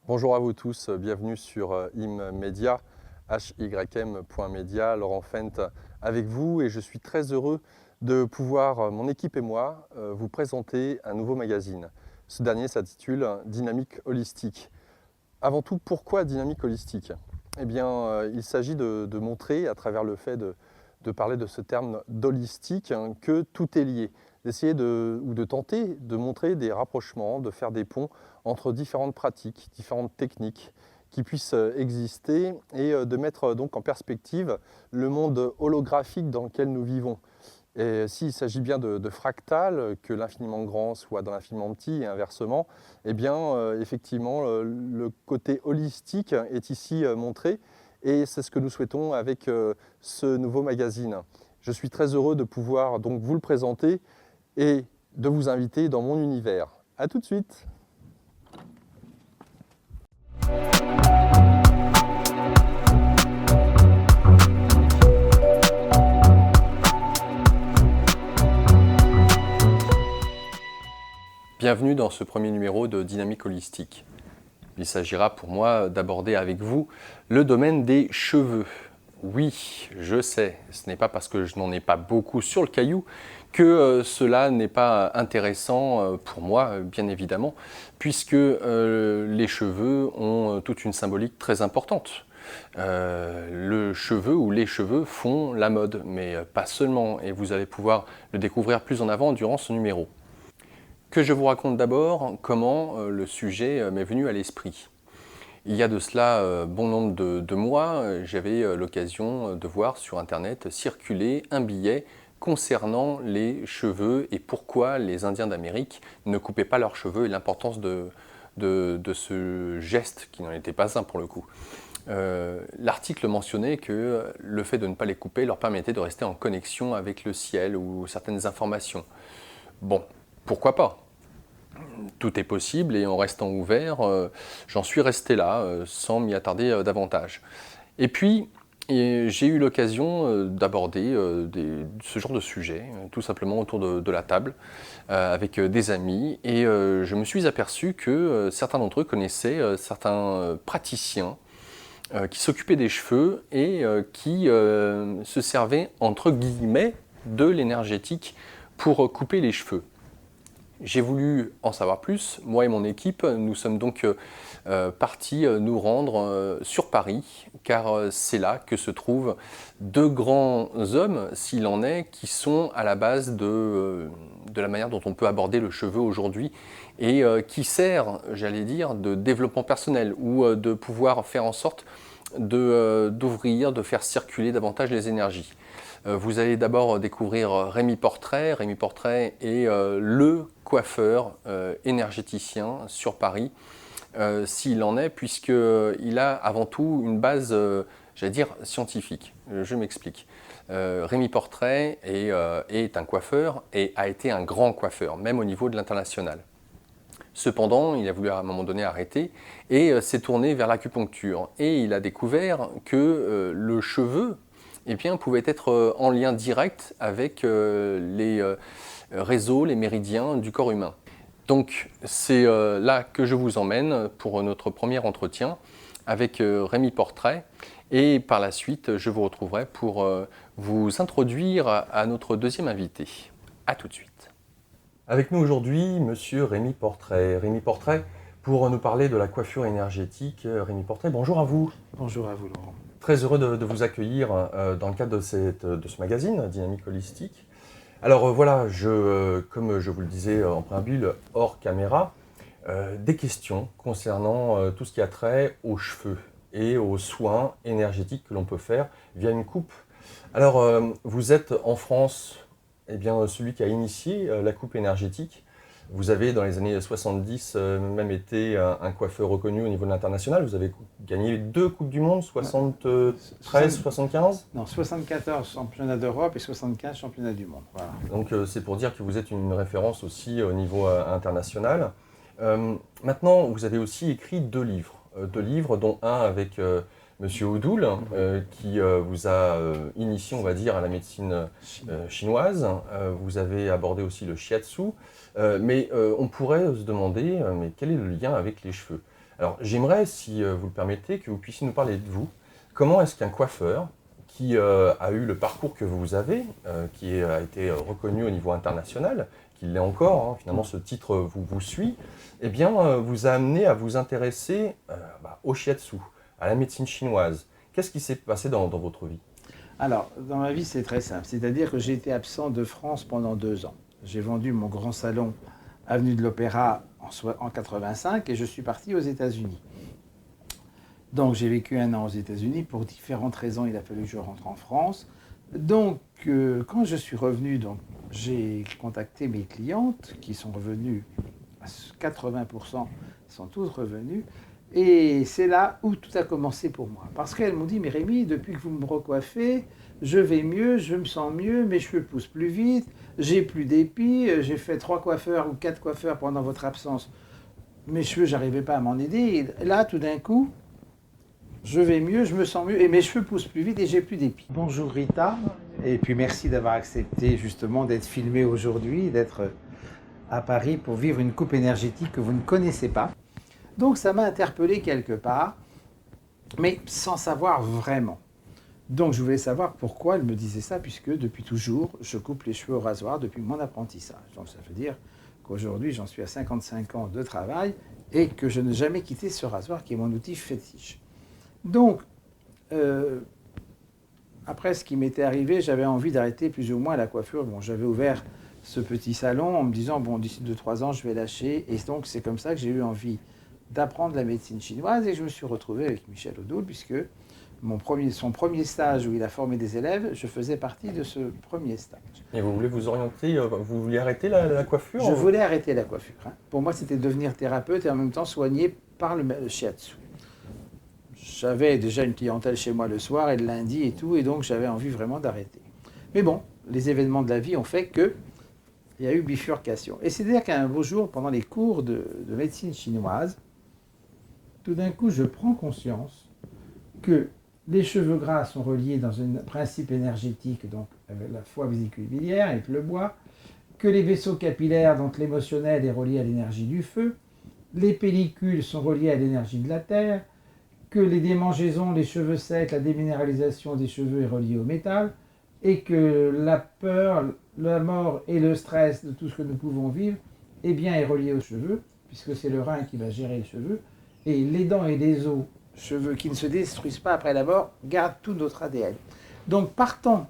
Bonjour à vous tous, bienvenue sur HYM.media, HYM.media, Laurent Fent avec vous et je suis très heureux de pouvoir, mon équipe et moi, vous présenter un nouveau magazine. Ce dernier s'intitule Dynamique holistique. Avant tout, pourquoi dynamique holistique? Eh bien, il s'agit de montrer, à travers le fait de parler de ce terme d'holistique, que tout est lié. D'essayer ou de tenter de montrer des rapprochements, de faire des ponts entre différentes pratiques, différentes techniques qui puissent exister et de mettre donc en perspective le monde holographique dans lequel nous vivons. Et s'il s'agit bien de fractal, que l'infiniment grand soit dans l'infiniment petit et inversement, eh bien, effectivement, le côté holistique est ici montré et c'est ce que nous souhaitons avec ce nouveau magazine. Je suis très heureux de pouvoir donc vous le présenter et de vous inviter dans mon univers. A tout de suite. Bienvenue dans ce premier numéro de Dynamique holistique. Il s'agira pour moi d'aborder avec vous le domaine des cheveux. Oui, je sais, ce n'est pas parce que je n'en ai pas beaucoup sur le caillou que cela n'est pas intéressant pour moi, bien évidemment, puisque les cheveux ont toute une symbolique très importante. Le cheveu ou les cheveux font la mode, mais pas seulement, et vous allez pouvoir le découvrir plus en avant durant ce numéro. Que je vous raconte d'abord comment le sujet m'est venu à l'esprit. Il y a de cela bon nombre de mois, j'avais l'occasion de voir sur Internet circuler un billet concernant les cheveux et pourquoi les Indiens d'Amérique ne coupaient pas leurs cheveux et l'importance de ce geste qui n'en était pas un pour le coup. L'article mentionnait que le fait de ne pas les couper leur permettait de rester en connexion avec le ciel ou certaines informations. Bon, pourquoi pas ? Tout est possible et en restant ouvert, j'en suis resté là, sans m'y attarder davantage. Et puis, j'ai eu l'occasion d'aborder ce genre de sujet, tout simplement autour de la table, avec des amis, et je me suis aperçu que certains d'entre eux connaissaient certains praticiens qui s'occupaient des cheveux et qui se servaient, entre guillemets, de l'énergétique pour couper les cheveux. J'ai voulu en savoir plus. Moi et mon équipe, nous sommes donc partis nous rendre sur Paris, car c'est là que se trouvent deux grands hommes, s'il en est, qui sont à la base de la manière dont on peut aborder le cheveu aujourd'hui et qui sert, j'allais dire, de développement personnel ou de pouvoir faire en sorte d'ouvrir, de faire circuler davantage les énergies. Vous allez d'abord découvrir Rémi Portrait. Rémi Portrait est le coiffeur énergéticien sur Paris, s'il en est, puisqu'il a avant tout une base, j'allais dire, scientifique. Je m'explique. Rémi Portrait est un coiffeur et a été un grand coiffeur, même au niveau de l'international. Cependant, il a voulu à un moment donné arrêter et s'est tourné vers l'acupuncture. Et il a découvert que le cheveu pouvait être en lien direct avec les réseaux, les méridiens du corps humain. Donc c'est là que je vous emmène pour notre premier entretien avec Rémi Portrait et par la suite je vous retrouverai pour vous introduire à notre deuxième invité. A tout de suite. Avec nous aujourd'hui, monsieur Rémi Portrait. Rémi Portrait, pour nous parler de la coiffure énergétique. Rémi Portrait, bonjour à vous. Bonjour à vous, Laurent. Très heureux de vous accueillir dans le cadre de ce magazine, Dynamique holistique. Alors voilà, comme je vous le disais en préambule, hors caméra, des questions concernant tout ce qui a trait aux cheveux et aux soins énergétiques que l'on peut faire via une coupe. Alors, vous êtes en France, celui qui a initié la coupe énergétique. Vous avez, dans les années 70, même été un coiffeur reconnu au niveau de l'international. Vous avez gagné 2 Coupes du Monde, 73, 75 ? Non, 74 championnats d'Europe et 75 championnats du monde. Voilà. Donc c'est pour dire que vous êtes une référence aussi au niveau international. Maintenant, vous avez aussi écrit 2 livres, dont un avec Monsieur Odoul, qui vous a initié, on va dire, à la médecine chinoise. Vous avez abordé aussi le shiatsu. Mais on pourrait se demander, mais quel est le lien avec les cheveux ? Alors j'aimerais, si vous le permettez, que vous puissiez nous parler de vous. Comment est-ce qu'un coiffeur qui a eu le parcours que vous avez, qui a été reconnu au niveau international, qui l'est encore, hein, finalement ce titre vous suit, eh bien vous a amené à vous intéresser au shiatsu, à la médecine chinoise. Qu'est-ce qui s'est passé dans votre vie? Alors, dans ma vie, c'est très simple. C'est-à-dire que j'ai été absent de France pendant 2 ans. J'ai vendu mon grand salon avenue de l'Opéra en 85 et je suis parti aux États-Unis. Donc j'ai vécu 1 an aux États-Unis. Pour différentes raisons, il a fallu que je rentre en France. Donc quand je suis revenu, j'ai contacté mes clientes qui sont revenues, à 80% sont toutes revenues. Et c'est là où tout a commencé pour moi. Parce qu'elles m'ont dit, mais Rémi, depuis que vous me recoiffez, je vais mieux, je me sens mieux, mes cheveux poussent plus vite, j'ai plus d'épis, j'ai fait 3 coiffeurs ou 4 coiffeurs pendant votre absence. Mes cheveux, j'arrivais pas à m'en aider. Et là, tout d'un coup, je vais mieux, je me sens mieux et mes cheveux poussent plus vite et j'ai plus d'épis. Bonjour Rita, et puis merci d'avoir accepté justement d'être filmée aujourd'hui, d'être à Paris pour vivre une coupe énergétique que vous ne connaissez pas. Donc ça m'a interpellé quelque part, mais sans savoir vraiment. Donc je voulais savoir pourquoi elle me disait ça, puisque depuis toujours, je coupe les cheveux au rasoir depuis mon apprentissage. Donc ça veut dire qu'aujourd'hui, j'en suis à 55 ans de travail et que je n'ai jamais quitté ce rasoir qui est mon outil fétiche. Donc, après ce qui m'était arrivé, j'avais envie d'arrêter plus ou moins la coiffure. Bon, j'avais ouvert ce petit salon en me disant, bon, d'ici 2-3 ans, je vais lâcher. Et donc, c'est comme ça que j'ai eu envie d'apprendre la médecine chinoise et je me suis retrouvé avec Michel Odoul, puisque son premier stage où il a formé des élèves, je faisais partie de ce premier stage. Et vous voulez vous orienter, vous vouliez arrêter la coiffure? Je voulais arrêter la coiffure. Hein. Pour moi, c'était devenir thérapeute et en même temps soigné par le shiatsu. J'avais déjà une clientèle chez moi le soir et le lundi et tout, et donc j'avais envie vraiment d'arrêter. Mais bon, les événements de la vie ont fait qu'il y a eu bifurcation. Et c'est-à-dire qu'un beau jour, pendant les cours de médecine chinoise, tout d'un coup, je prends conscience que les cheveux gras sont reliés dans un principe énergétique, donc avec la foie vésicule biliaire, avec le bois, que les vaisseaux capillaires, donc l'émotionnel, est relié à l'énergie du feu, les pellicules sont reliées à l'énergie de la terre, que les démangeaisons, les cheveux secs, la déminéralisation des cheveux est reliée au métal, et que la peur, la mort et le stress de tout ce que nous pouvons vivre, eh bien, est relié aux cheveux, puisque c'est le rein qui va gérer les cheveux, et les dents et les os, cheveux qui ne se détruisent pas après la mort, gardent tout notre ADN. Donc, partant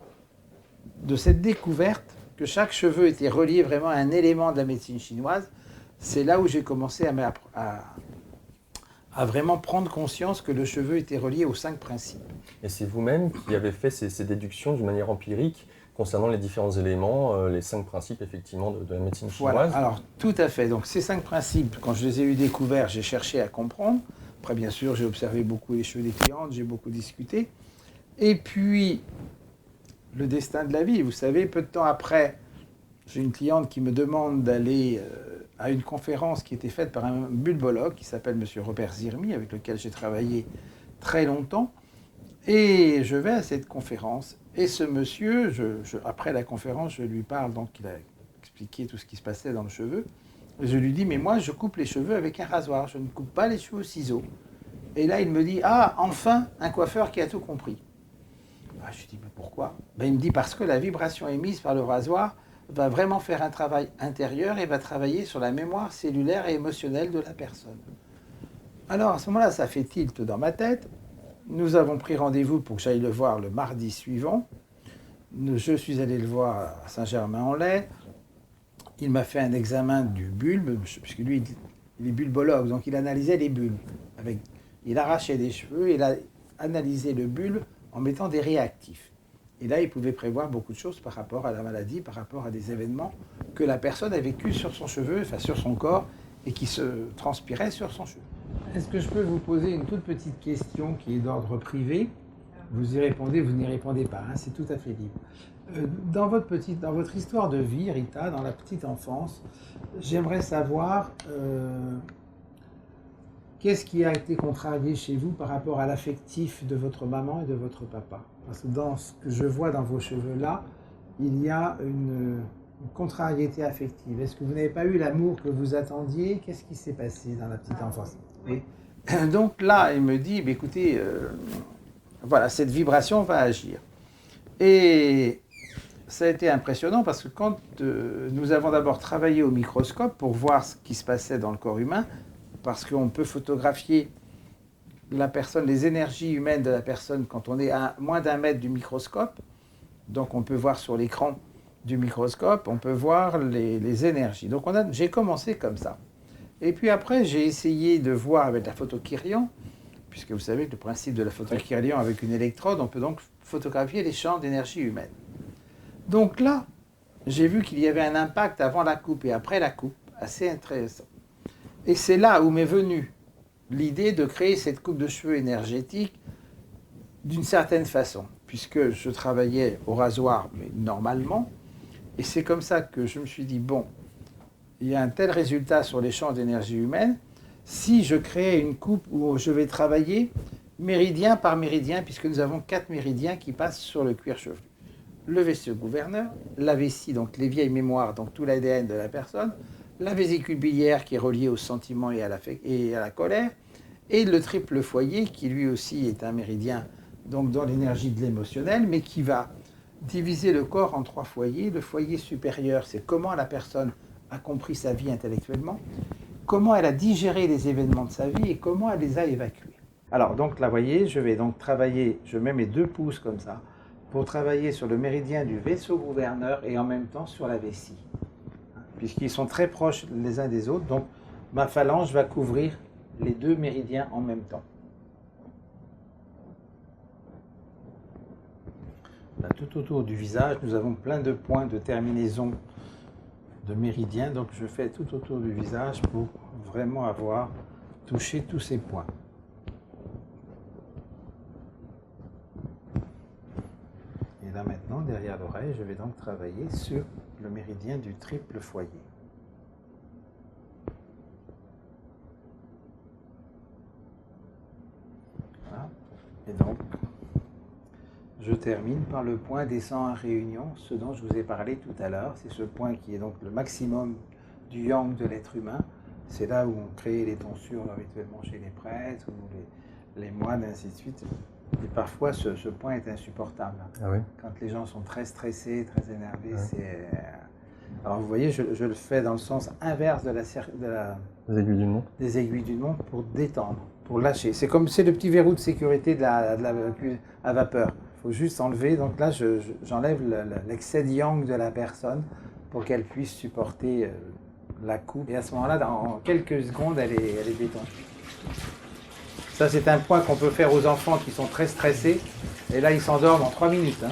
de cette découverte que chaque cheveu était relié vraiment à un élément de la médecine chinoise, c'est là où j'ai commencé à vraiment prendre conscience que le cheveu était relié aux 5 principes. Et c'est vous-même qui avez fait ces déductions d'une manière empirique concernant les différents éléments, les 5 principes effectivement de la médecine chinoise? Voilà, alors tout à fait. Donc ces 5 principes, quand je les ai eu découverts, j'ai cherché à comprendre. Après, bien sûr, j'ai observé beaucoup les cheveux des clientes, j'ai beaucoup discuté. Et puis, le destin de la vie. Vous savez, peu de temps après, j'ai une cliente qui me demande d'aller à une conférence qui était faite par un bulbologue qui s'appelle M. Robert Zirmi, avec lequel j'ai travaillé très longtemps. Et je vais à cette conférence. Et ce monsieur, après la conférence, je lui parle, donc il a expliqué tout ce qui se passait dans le cheveu. Et je lui dis, mais moi, je coupe les cheveux avec un rasoir, je ne coupe pas les cheveux au ciseau. Et là, il me dit, ah, enfin, un coiffeur qui a tout compris. Je lui dis, mais pourquoi? Il me dit, parce que la vibration émise par le rasoir va vraiment faire un travail intérieur et va travailler sur la mémoire cellulaire et émotionnelle de la personne. Alors, à ce moment-là, ça fait tilt dans ma tête. Nous avons pris rendez-vous pour que j'aille le voir le mardi suivant. Je suis allé le voir à Saint-Germain-en-Laye. Il m'a fait un examen du bulbe, puisque lui, il est bulbologue, donc il analysait les bulbes. Il arrachait des cheveux, il a analysé le bulbe en mettant des réactifs. Et là, il pouvait prévoir beaucoup de choses par rapport à la maladie, par rapport à des événements que la personne a vécu sur son cheveu, enfin sur son corps, et qui se transpiraient sur son cheveu. Est-ce que je peux vous poser une toute petite question qui est d'ordre privé? Vous y répondez, vous n'y répondez pas, hein, c'est tout à fait libre. Dans votre histoire de vie, Rita, dans la petite enfance, j'aimerais savoir qu'est-ce qui a été contrarié chez vous par rapport à l'affectif de votre maman et de votre papa? Parce que dans ce que je vois dans vos cheveux-là, il y a une contrariété affective. Est-ce que vous n'avez pas eu l'amour que vous attendiez? Qu'est-ce qui s'est passé dans la petite enfance? Oui. Donc là, il me dit, écoutez, voilà, cette vibration va agir. Et ça a été impressionnant parce que quand nous avons d'abord travaillé au microscope pour voir ce qui se passait dans le corps humain, parce qu'on peut photographier la personne, les énergies humaines de la personne quand on est à moins d'1 mètre du microscope. Donc on peut voir sur l'écran du microscope, on peut voir les énergies. Donc j'ai commencé comme ça. Et puis après, j'ai essayé de voir avec la photo Kirlian, puisque vous savez que le principe de la photo Kirlian avec une électrode, on peut donc photographier les champs d'énergie humaine. Donc là, j'ai vu qu'il y avait un impact avant la coupe et après la coupe, assez intéressant. Et c'est là où m'est venue l'idée de créer cette coupe de cheveux énergétique d'une certaine façon, puisque je travaillais au rasoir, mais normalement, et c'est comme ça que je me suis dit, bon, il y a un tel résultat sur les champs d'énergie humaine, si je crée une coupe où je vais travailler méridien par méridien, puisque nous avons 4 méridiens qui passent sur le cuir chevelu. Le vaisseau gouverneur, la vessie, donc les vieilles mémoires, donc tout l'ADN de la personne, la vésicule biliaire qui est reliée au sentiment et à la colère, et le triple foyer qui lui aussi est un méridien donc dans l'énergie de l'émotionnel, mais qui va diviser le corps en 3 foyers. Le foyer supérieur, c'est comment la personne a compris sa vie intellectuellement, comment elle a digéré les événements de sa vie et comment elle les a évacués. Alors donc là, vous voyez, je vais donc travailler, je mets mes 2 pouces comme ça, pour travailler sur le méridien du vaisseau gouverneur et en même temps sur la vessie, puisqu'ils sont très proches les uns des autres, donc ma phalange va couvrir les 2 méridiens en même temps. Là, tout autour du visage, nous avons plein de points de terminaison de méridiens, donc je fais tout autour du visage pour vraiment avoir touché tous ces points. Et là maintenant, derrière l'oreille, je vais donc travailler sur le méridien du triple foyer. Voilà. Et donc, je termine par le point des 101 réunions, ce dont je vous ai parlé tout à l'heure. C'est ce point qui est donc le maximum du yang de l'être humain. C'est là où on crée les tonsures habituellement chez les prêtres ou les moines, et ainsi de suite. Et parfois, ce point est insupportable. Ah oui. Quand les gens sont très stressés, très énervés, c'est... Alors vous voyez, je le fais dans le sens inverse Les aiguilles d'une montre. des aiguilles d'une montre pour détendre, pour lâcher. C'est comme c'est le petit verrou de sécurité de la à vapeur. Il faut juste enlever. Donc là, j'enlève l'excès de yang de la personne pour qu'elle puisse supporter la coupe. Et à ce moment-là, dans quelques secondes, elle est détendue. Ça, c'est un point qu'on peut faire aux enfants qui sont très stressés. Et là, ils s'endorment en 3 minutes.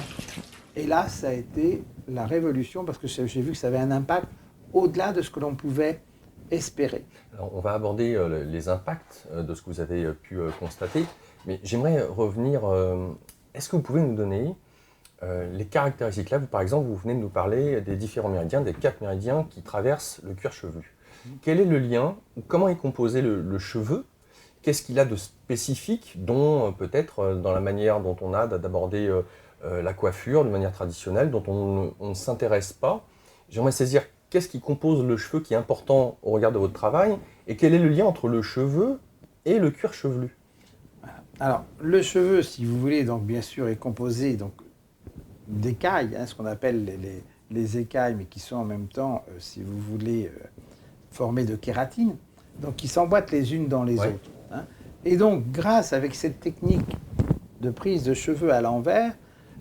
Et là, ça a été la révolution parce que j'ai vu que ça avait un impact au-delà de ce que l'on pouvait espérer. Alors, on va aborder les impacts de ce que vous avez pu constater, mais j'aimerais revenir. Est-ce que vous pouvez nous donner les caractéristiques? Là, par exemple, vous venez de nous parler des différents méridiens, des 4 méridiens qui traversent le cuir chevelu. Quel est le lien? Comment est composé le cheveu? Qu'est-ce qu'il a de spécifique, dont peut-être dans la manière dont on a d'aborder la coiffure de manière traditionnelle, dont on ne s'intéresse pas? J'aimerais saisir qu'est-ce qui compose le cheveu qui est important au regard de votre travail et quel est le lien entre le cheveu et le cuir chevelu? Alors, le cheveu, si vous voulez, donc bien sûr, est composé donc d'écailles, ce qu'on appelle les écailles, mais qui sont en même temps, si vous voulez, formées de kératine, donc qui s'emboîtent les unes dans les autres. Et donc, grâce avec cette technique de prise de cheveux à l'envers,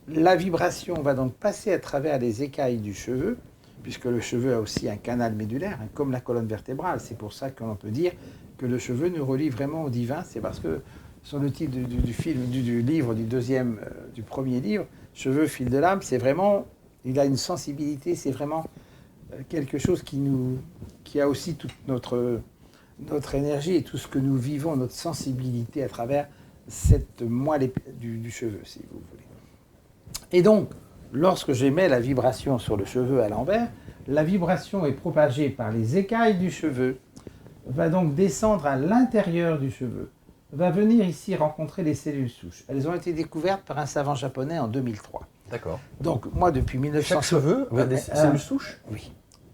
la vibration va donc passer à travers les écailles du cheveu, puisque le cheveu a aussi un canal médulaire, comme la colonne vertébrale. C'est pour ça qu'on peut dire que le cheveu nous relie vraiment au divin. C'est parce que sur le titre du livre, du premier livre, Cheveux, fil de l'âme, c'est vraiment, il a une sensibilité, c'est vraiment quelque chose qui a aussi toute notre énergie et tout ce que nous vivons, notre sensibilité à travers cette moelle du cheveu, si vous voulez. Et donc, lorsque j'émets la vibration sur le cheveu à l'envers, la vibration est propagée par les écailles du cheveu, va donc descendre à l'intérieur du cheveu, va venir ici rencontrer les cellules souches. Elles ont été découvertes par un savant japonais en 2003. D'accord. Donc, moi, depuis 1900... Chaque cheveu a des cellules souches? Oui,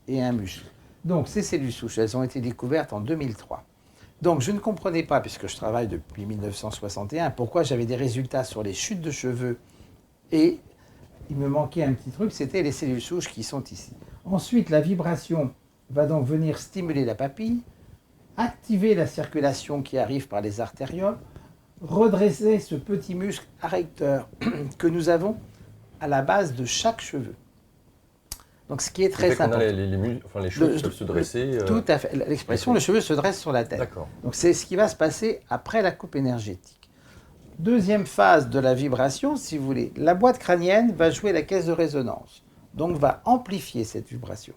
et un muscle. Donc, ces cellules souches, elles ont été découvertes en 2003. Donc je ne comprenais pas, puisque je travaille depuis 1961, pourquoi j'avais des résultats sur les chutes de cheveux et il me manquait un petit truc, c'était les cellules souches qui sont ici. Ensuite, la vibration va donc venir stimuler la papille, activer la circulation qui arrive par les artérioles, redresser ce petit muscle arrecteur que nous avons à la base de chaque cheveu. Donc ce qui est très important. Les cheveux peuvent se dresser. Tout à fait. L'expression, le cheveu se dresse sur la tête. D'accord. Donc c'est ce qui va se passer après la coupe énergétique. Deuxième phase de la vibration, si vous voulez, la boîte crânienne va jouer la caisse de résonance, donc va amplifier cette vibration.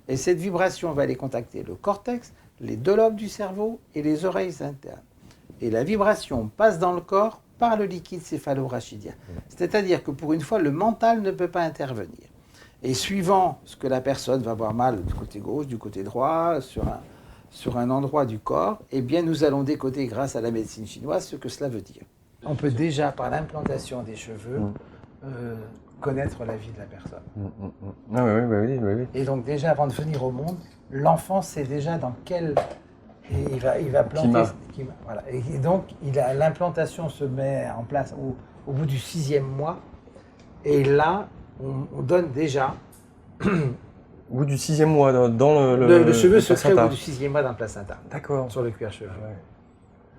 Et cette vibration va aller contacter le cortex, les deux lobes du cerveau et les oreilles internes. Et la vibration passe dans le corps par le liquide céphalorachidien. C'est-à-dire que pour une fois, le mental ne peut pas intervenir. Et suivant ce que la personne va avoir mal du côté gauche, du côté droit, sur un endroit du corps, eh bien nous allons décoder grâce à la médecine chinoise ce que cela veut dire. On peut déjà, par l'implantation des cheveux, connaître la vie de la personne. Ah, oui. Et donc déjà, avant de venir au monde, l'enfant sait déjà dans quel... Et il va planter... Voilà. Et donc, l'implantation se met en place au bout du 6e mois. Et là, on donne déjà... Au bout du 6e mois, dans le cheveu se crée au bout du 6e mois dans le placenta. D'accord. Sur le cuir chevelu. Ouais.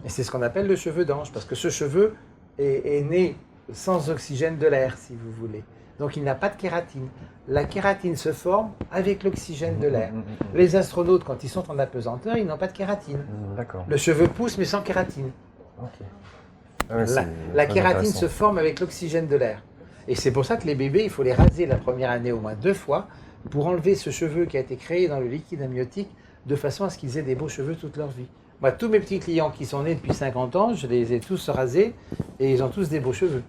Et c'est ce qu'on appelle le cheveu d'ange, parce que ce cheveu est né sans oxygène de l'air, si vous voulez. Donc il n'a pas de kératine. La kératine se forme avec l'oxygène de l'air. Les astronautes, quand ils sont en apesanteur, ils n'ont pas de kératine. D'accord. Le cheveu pousse, mais sans kératine. Ok. Ah ouais, la kératine se forme avec l'oxygène de l'air. Et c'est pour ça que les bébés, il faut les raser la première année au moins 2 fois pour enlever ce cheveu qui a été créé dans le liquide amniotique de façon à ce qu'ils aient des beaux cheveux toute leur vie. Moi, tous mes petits clients qui sont nés depuis 50 ans, je les ai tous rasés et ils ont tous des beaux cheveux.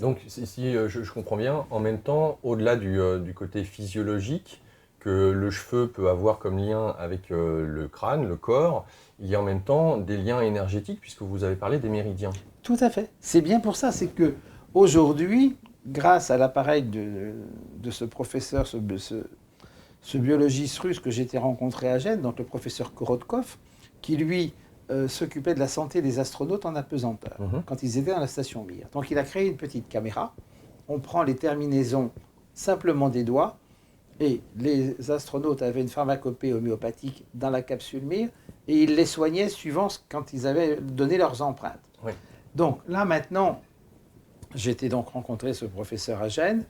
Donc, si je comprends bien, en même temps, au-delà du côté physiologique que le cheveu peut avoir comme lien avec le crâne, le corps, il y a en même temps des liens énergétiques puisque vous avez parlé des méridiens. Tout à fait. C'est bien pour ça, c'est que aujourd'hui, grâce à l'appareil de ce professeur, ce biologiste russe que j'ai été rencontré à Gênes, donc le professeur Korotkov, qui lui s'occupait de la santé des astronautes en apesanteur, quand ils étaient dans la station Mir. Donc il a créé une petite caméra, on prend les terminaisons simplement des doigts, et les astronautes avaient une pharmacopée homéopathique dans la capsule Mir, et ils les soignaient suivant quand ils avaient donné leurs empreintes. Oui. Donc là maintenant, j'ai été donc rencontrer ce professeur à Gênes.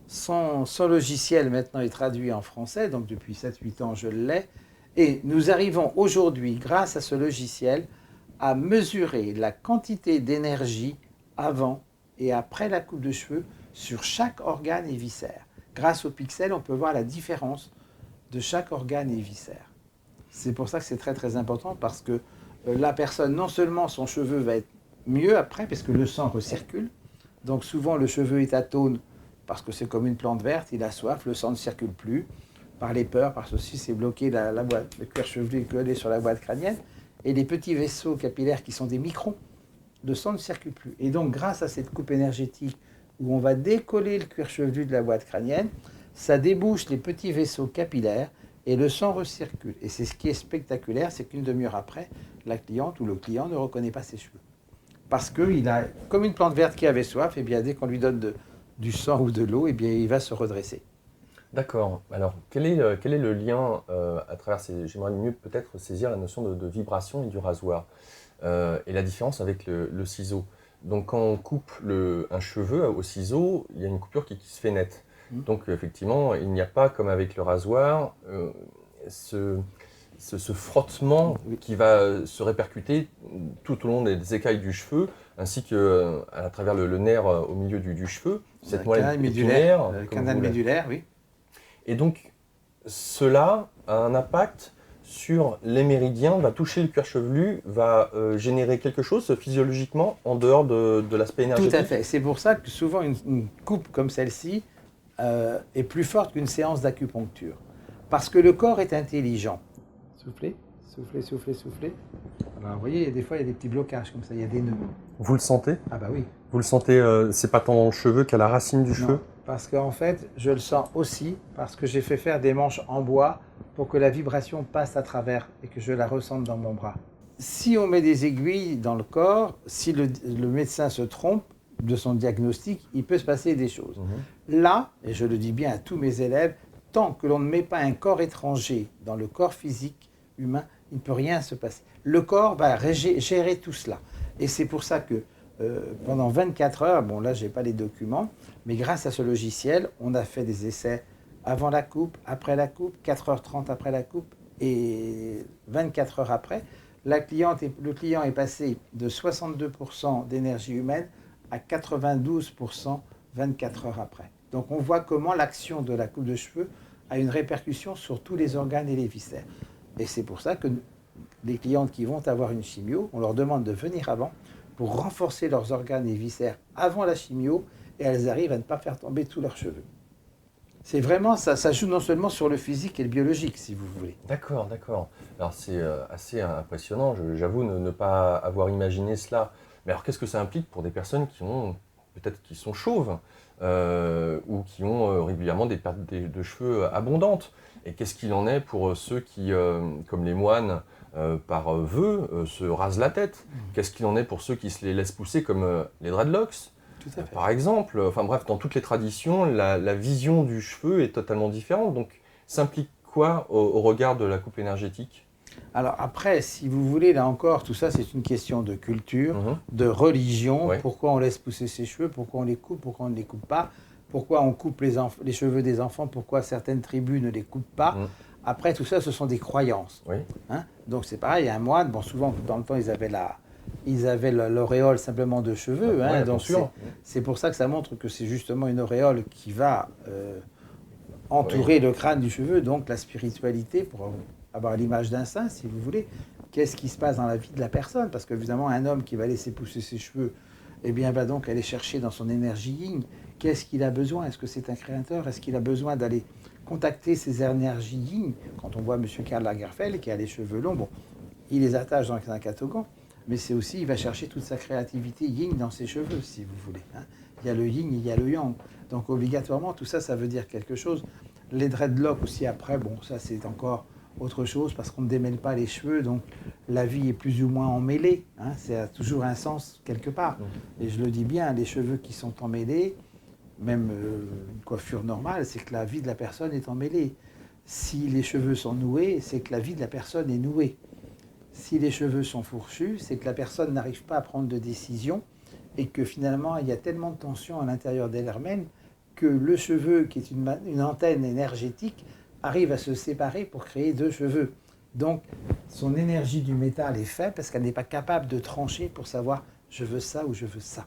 Son logiciel maintenant est traduit en français, donc depuis 7-8 ans je l'ai. Et nous arrivons aujourd'hui, grâce à ce logiciel, à mesurer la quantité d'énergie avant et après la coupe de cheveux sur chaque organe et viscère. Grâce au pixel, on peut voir la différence de chaque organe et viscère. C'est pour ça que c'est très très important, parce que la personne, non seulement son cheveu va être mieux après, parce que le sang recircule, donc souvent le cheveu est atone, parce que c'est comme une plante verte, il a soif, le sang ne circule plus, par les peurs, parce que aussi c'est bloqué la boîte, le cuir chevelu est collé sur la boîte crânienne, et les petits vaisseaux capillaires qui sont des microns, le sang ne circule plus. Et donc grâce à cette coupe énergétique, où on va décoller le cuir chevelu de la boîte crânienne, ça débouche les petits vaisseaux capillaires, et le sang recircule. Et c'est ce qui est spectaculaire, c'est qu'une demi-heure après, la cliente ou le client ne reconnaît pas ses cheveux. Parce qu'il a, comme une plante verte qui avait soif, et bien dès qu'on lui donne du sang ou de l'eau, et bien il va se redresser. D'accord. Alors, quel est le lien à travers j'aimerais mieux peut-être saisir la notion de vibration et du rasoir et la différence avec le ciseau. Donc, quand on coupe un cheveu au ciseau, il y a une coupure qui se fait nette. Donc, effectivement, il n'y a pas, comme avec le rasoir, ce frottement qui va se répercuter tout au long des écailles du cheveu, ainsi qu'à travers le nerf au milieu du cheveu, cette moelle médulaire. Le canal médulaire, oui. Et donc, cela a un impact sur les méridiens, va toucher le cuir chevelu, va générer quelque chose physiologiquement en dehors de l'aspect énergétique. Tout à fait. C'est pour ça que souvent une coupe comme celle-ci est plus forte qu'une séance d'acupuncture. Parce que le corps est intelligent. Soufflez, soufflez, soufflez, soufflez. Alors, vous voyez, des fois, il y a des petits blocages comme ça, il y a des nœuds. Vous le sentez ? Ah bah oui. Vous le sentez, c'est pas tant dans le cheveu qu'à la racine du cheveu ? Parce qu'en fait, je le sens aussi, parce que j'ai fait faire des manches en bois pour que la vibration passe à travers et que je la ressente dans mon bras. si on met des aiguilles dans le corps, si le médecin se trompe de son diagnostic, il peut se passer des choses. Là, et je le dis bien à tous mes élèves, tant que l'on ne met pas un corps étranger dans le corps physique humain, il ne peut rien se passer. Le corps va gérer tout cela. Et c'est pour ça que pendant 24 heures, bon là je n'ai pas les documents, mais grâce à ce logiciel, on a fait des essais avant la coupe, après la coupe, 4h30 après la coupe et 24 heures après. Le client est passé de 62% d'énergie humaine à 92% 24 heures après. Donc on voit comment l'action de la coupe de cheveux a une répercussion sur tous les organes et les viscères. Et c'est pour ça que les clientes qui vont avoir une chimio, on leur demande de venir avant pour renforcer leurs organes et viscères avant la chimio, et elles arrivent à ne pas faire tomber tous leurs cheveux. C'est vraiment, ça joue non seulement sur le physique et le biologique, si vous voulez. D'accord, d'accord. Alors c'est assez impressionnant, j'avoue ne pas avoir imaginé cela. Mais alors qu'est-ce que ça implique pour des personnes qui sont chauves ou qui ont régulièrement des pertes de cheveux abondantes? Et qu'est-ce qu'il en est pour ceux qui, comme les moines, par vœu, se rasent la tête? Qu'est-ce qu'il en est pour ceux qui se les laissent pousser comme les dreadlocks? Tout à fait. Par exemple, enfin bref, dans toutes les traditions, la vision du cheveu est totalement différente. Donc, ça implique quoi au regard de la coupe énergétique? Alors après, si vous voulez, là encore, tout ça c'est une question de culture, de religion. Oui. Pourquoi on laisse pousser ses cheveux, pourquoi on les coupe, pourquoi on ne les coupe pas, pourquoi on coupe les cheveux des enfants, pourquoi certaines tribus ne les coupent pas. Après, tout ça, ce sont des croyances. Oui. Hein? Donc c'est pareil, un moine, bon souvent dans le temps ils avaient l'auréole simplement de cheveux. Hein, ouais, donc c'est pour ça que ça montre que c'est justement une auréole qui va entourer le crâne du cheveu, donc la spiritualité, pour avoir l'image d'un saint, si vous voulez. Qu'est-ce qui se passe dans la vie de la personne? Parce qu'évidemment, un homme qui va laisser pousser ses cheveux, eh bien, va donc aller chercher dans son énergie yin. Qu'est-ce qu'il a besoin? Est-ce que c'est un créateur? Est-ce qu'il a besoin d'aller contacter ses énergies yin? Quand on voit M. Karl Lagerfeld qui a les cheveux longs, bon, il les attache dans un catogan, mais c'est aussi, il va chercher toute sa créativité yin dans ses cheveux, si vous voulez. Hein. Il y a le yin et il y a le yang. Donc obligatoirement, tout ça, ça veut dire quelque chose. Les dreadlocks aussi après, bon, ça c'est encore autre chose parce qu'on ne démêle pas les cheveux, donc la vie est plus ou moins emmêlée. Hein, ça a toujours un sens quelque part. Et je le dis bien, les cheveux qui sont emmêlés, même une coiffure normale, c'est que la vie de la personne est emmêlée. Si les cheveux sont noués, c'est que la vie de la personne est nouée. Si les cheveux sont fourchus, c'est que la personne n'arrive pas à prendre de décision et que finalement, il y a tellement de tension à l'intérieur d'elle-même que le cheveu, qui est une antenne énergétique, arrive à se séparer pour créer deux cheveux. Donc, son énergie du métal est faible parce qu'elle n'est pas capable de trancher pour savoir « je veux ça » ou « je veux ça ».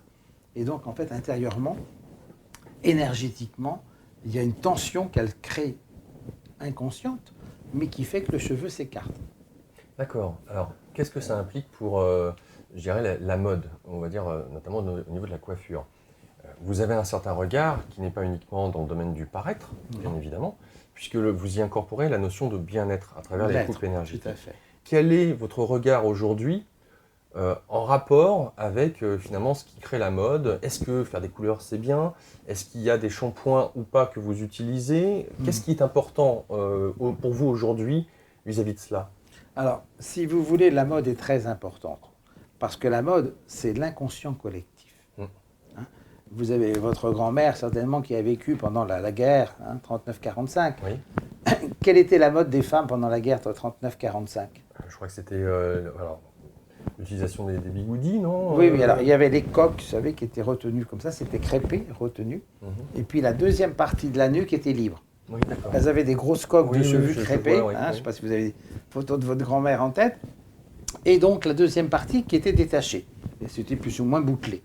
Et donc, en fait, intérieurement, énergétiquement, il y a une tension qu'elle crée inconsciente, mais qui fait que le cheveu s'écarte. D'accord. Alors, qu'est-ce que ça implique pour, je dirais, la mode, on va dire, notamment au niveau de la coiffure? Vous avez un certain regard qui n'est pas uniquement dans le domaine du paraître, bien évidemment, puisque vous y incorporez la notion de bien-être à travers les coupes énergétiques. Tout à fait. Quel est votre regard aujourd'hui en rapport avec finalement ce qui crée la mode? Est-ce que faire des couleurs c'est bien? Est-ce qu'il y a des shampoings ou pas que vous utilisez? Qu'est-ce qui est important pour vous aujourd'hui vis-à-vis de cela? Alors, si vous voulez, la mode est très importante, parce que la mode, c'est l'inconscient collectif. Hein? Vous avez votre grand-mère, certainement, qui a vécu pendant la guerre, hein, 39-45. Oui. Quelle était la mode des femmes pendant la guerre 39-45? Je crois que c'était l'utilisation des bigoudis, non? Oui, oui, alors il y avait les coques, vous savez, qui étaient retenues comme ça, c'était crêpé, retenu. Et puis la deuxième partie de la nuque était libre. Oui, d'accord. Elles avaient des grosses coques de cheveux crêpés, vois, oui, je ne sais pas si vous avez des photos de votre grand-mère en tête. Et donc la deuxième partie qui était détachée. Et c'était plus ou moins bouclé.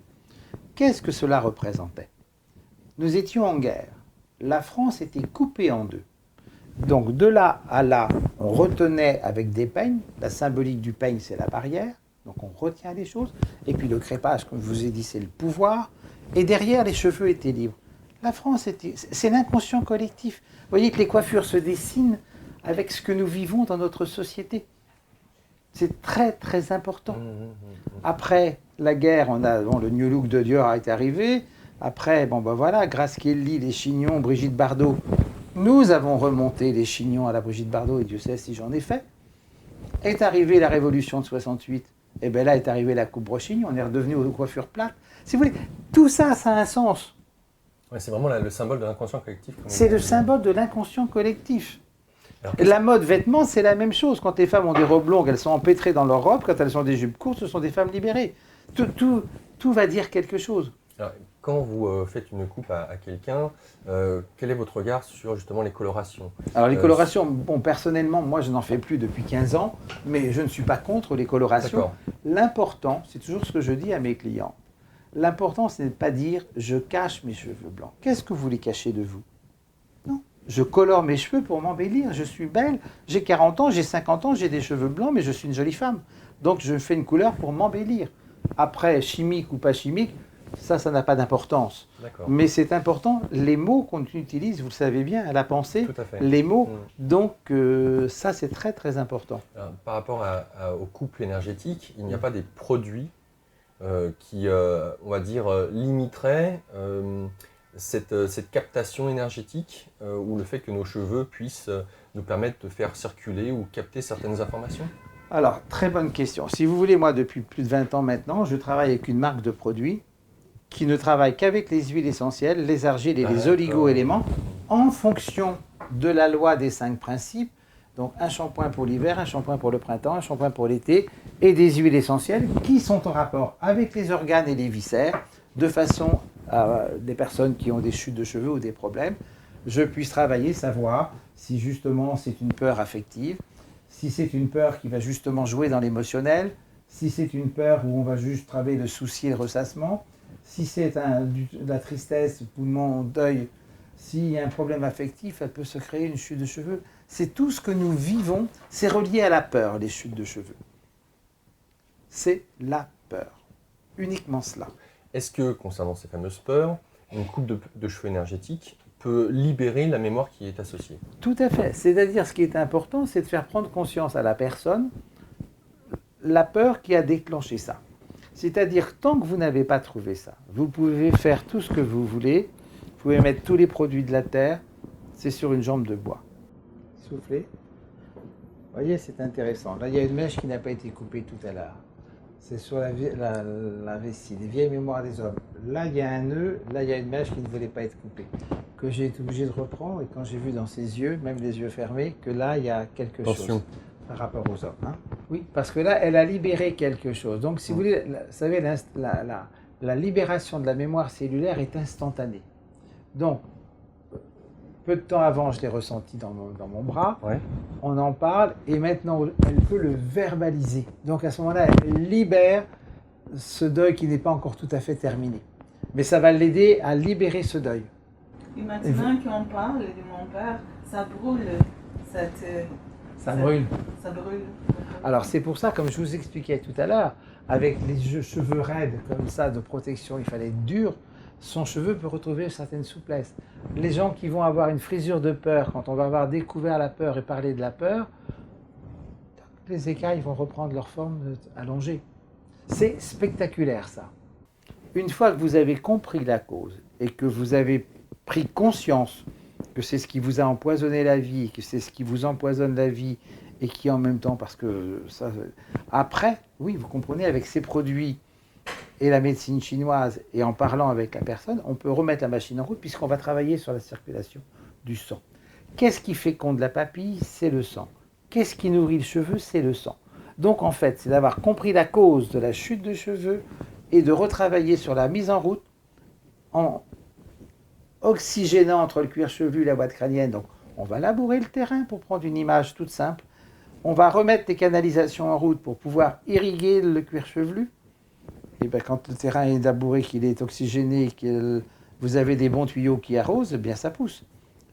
Qu'est-ce que cela représentait? Nous étions en guerre. La France était coupée en deux. Donc de là à là, on retenait avec des peignes. La symbolique du peigne, c'est la barrière. Donc on retient les choses. Et puis le crépage, comme je vous ai dit, c'est le pouvoir. Et derrière, les cheveux étaient libres. La France, c'est l'inconscient collectif. Vous voyez que les coiffures se dessinent avec ce que nous vivons dans notre société. C'est très, très important. Après la guerre, le New Look de Dior est arrivé. Après, Grace Kelly, les chignons, Brigitte Bardot. Nous avons remonté les chignons à la Brigitte Bardot, et Dieu sait si j'en ai fait. Est arrivée la révolution de 68, et bien là est arrivée la coupe broching, on est redevenu aux coiffures plates. Si vous voulez, tout ça, ça a un sens. Ouais, c'est vraiment le symbole de l'inconscient collectif. C'est le symbole de l'inconscient collectif. Et la mode vêtements, c'est la même chose. Quand les femmes ont des robes longues, elles sont empêtrées dans leurs robes. Quand elles ont des jupes courtes, ce sont des femmes libérées. Tout va dire quelque chose. Alors, quand vous faites une coupe à quelqu'un, quel est votre regard sur justement les colorations? Alors les colorations, bon, personnellement, moi je n'en fais plus depuis 15 ans, mais je ne suis pas contre les colorations. L'important, c'est toujours ce que je dis à mes clients, l'important ce n'est pas dire « je cache mes cheveux blancs ». Qu'est-ce que vous voulez cacher de vous? Non, je colore mes cheveux pour m'embellir, je suis belle, j'ai 40 ans, j'ai 50 ans, j'ai des cheveux blancs, mais je suis une jolie femme. Donc je fais une couleur pour m'embellir. Après, chimique ou pas chimique, ça n'a pas d'importance. Mais c'est important, les mots qu'on utilise, vous le savez bien, à la pensée, les mots, donc ça c'est très très important. Alors, par rapport au couple énergétique, il n'y a pas des produits qui, on va dire, limiteraient cette captation énergétique ou le fait que nos cheveux puissent nous permettre de faire circuler ou capter certaines informations? Alors, très bonne question. Si vous voulez, moi, depuis plus de 20 ans maintenant, je travaille avec une marque de produits qui ne travaille qu'avec les huiles essentielles, les argiles et les oligo-éléments, en fonction de la loi des 5 principes. Donc, un shampoing pour l'hiver, un shampoing pour le printemps, un shampoing pour l'été, et des huiles essentielles qui sont en rapport avec les organes et les viscères, de façon à des personnes qui ont des chutes de cheveux ou des problèmes, je puisse travailler, savoir si justement c'est une peur affective, si c'est une peur qui va justement jouer dans l'émotionnel, si c'est une peur où on va juste travailler le souci et le ressassement, si c'est de la tristesse, poumon, deuil, s'il y a un problème affectif, elle peut se créer une chute de cheveux. C'est tout ce que nous vivons, c'est relié à la peur, les chutes de cheveux. C'est la peur, uniquement cela. Est-ce que, concernant ces fameuses peurs, une coupe de cheveux énergétique peut libérer la mémoire qui est associée? Tout à fait. C'est-à-dire, ce qui est important, c'est de faire prendre conscience à la personne la peur qui a déclenché ça. C'est-à-dire, tant que vous n'avez pas trouvé ça, vous pouvez faire tout ce que vous voulez, vous pouvez mettre tous les produits de la terre, c'est sur une jambe de bois. Soufflez. Vous voyez, c'est intéressant. Là, il y a une mèche qui n'a pas été coupée tout à l'heure. C'est sur la vessie, les vieilles mémoires des hommes. Là, il y a un nœud, là, il y a une mèche qui ne voulait pas être coupée, que j'ai été obligé de reprendre, et quand j'ai vu dans ses yeux, même les yeux fermés, que là, il y a quelque chose par rapport aux hommes. Hein. Oui, parce que là, elle a libéré quelque chose. Donc, si vous voulez, vous savez, la libération de la mémoire cellulaire est instantanée. Donc, peu de temps avant, je l'ai ressenti dans mon bras, on en parle, et maintenant, elle peut le verbaliser. Donc, à ce moment-là, elle libère ce deuil qui n'est pas encore tout à fait terminé. Mais ça va l'aider à libérer ce deuil. Et maintenant qu'on parle de mon père, ça brûle. Ça brûle. Ça brûle. Alors, c'est pour ça, comme je vous expliquais tout à l'heure, avec les cheveux raides comme ça, de protection, il fallait être dur, son cheveu peut retrouver une certaine souplesse. Les gens qui vont avoir une frisure de peur, quand on va avoir découvert la peur et parlé de la peur, les écailles vont reprendre leur forme allongée. C'est spectaculaire, ça. Une fois que vous avez compris la cause et que vous avez pris conscience que c'est ce qui vous a empoisonné la vie, que c'est ce qui vous empoisonne la vie, et qui en même temps, parce que ça... Après, oui, vous comprenez, avec ces produits et la médecine chinoise, et en parlant avec la personne, on peut remettre la machine en route, puisqu'on va travailler sur la circulation du sang. Qu'est-ce qui féconde la papille? C'est le sang. Qu'est-ce qui nourrit le cheveu? C'est le sang. Donc en fait, c'est d'avoir compris la cause de la chute de cheveux, et de retravailler sur la mise en route, en oxygénant entre le cuir chevelu et la boîte crânienne. Donc, on va labourer le terrain pour prendre une image toute simple. On va remettre les canalisations en route pour pouvoir irriguer le cuir chevelu. Et bien, quand le terrain est labouré, qu'il est oxygéné, que vous avez des bons tuyaux qui arrosent, eh bien ça pousse.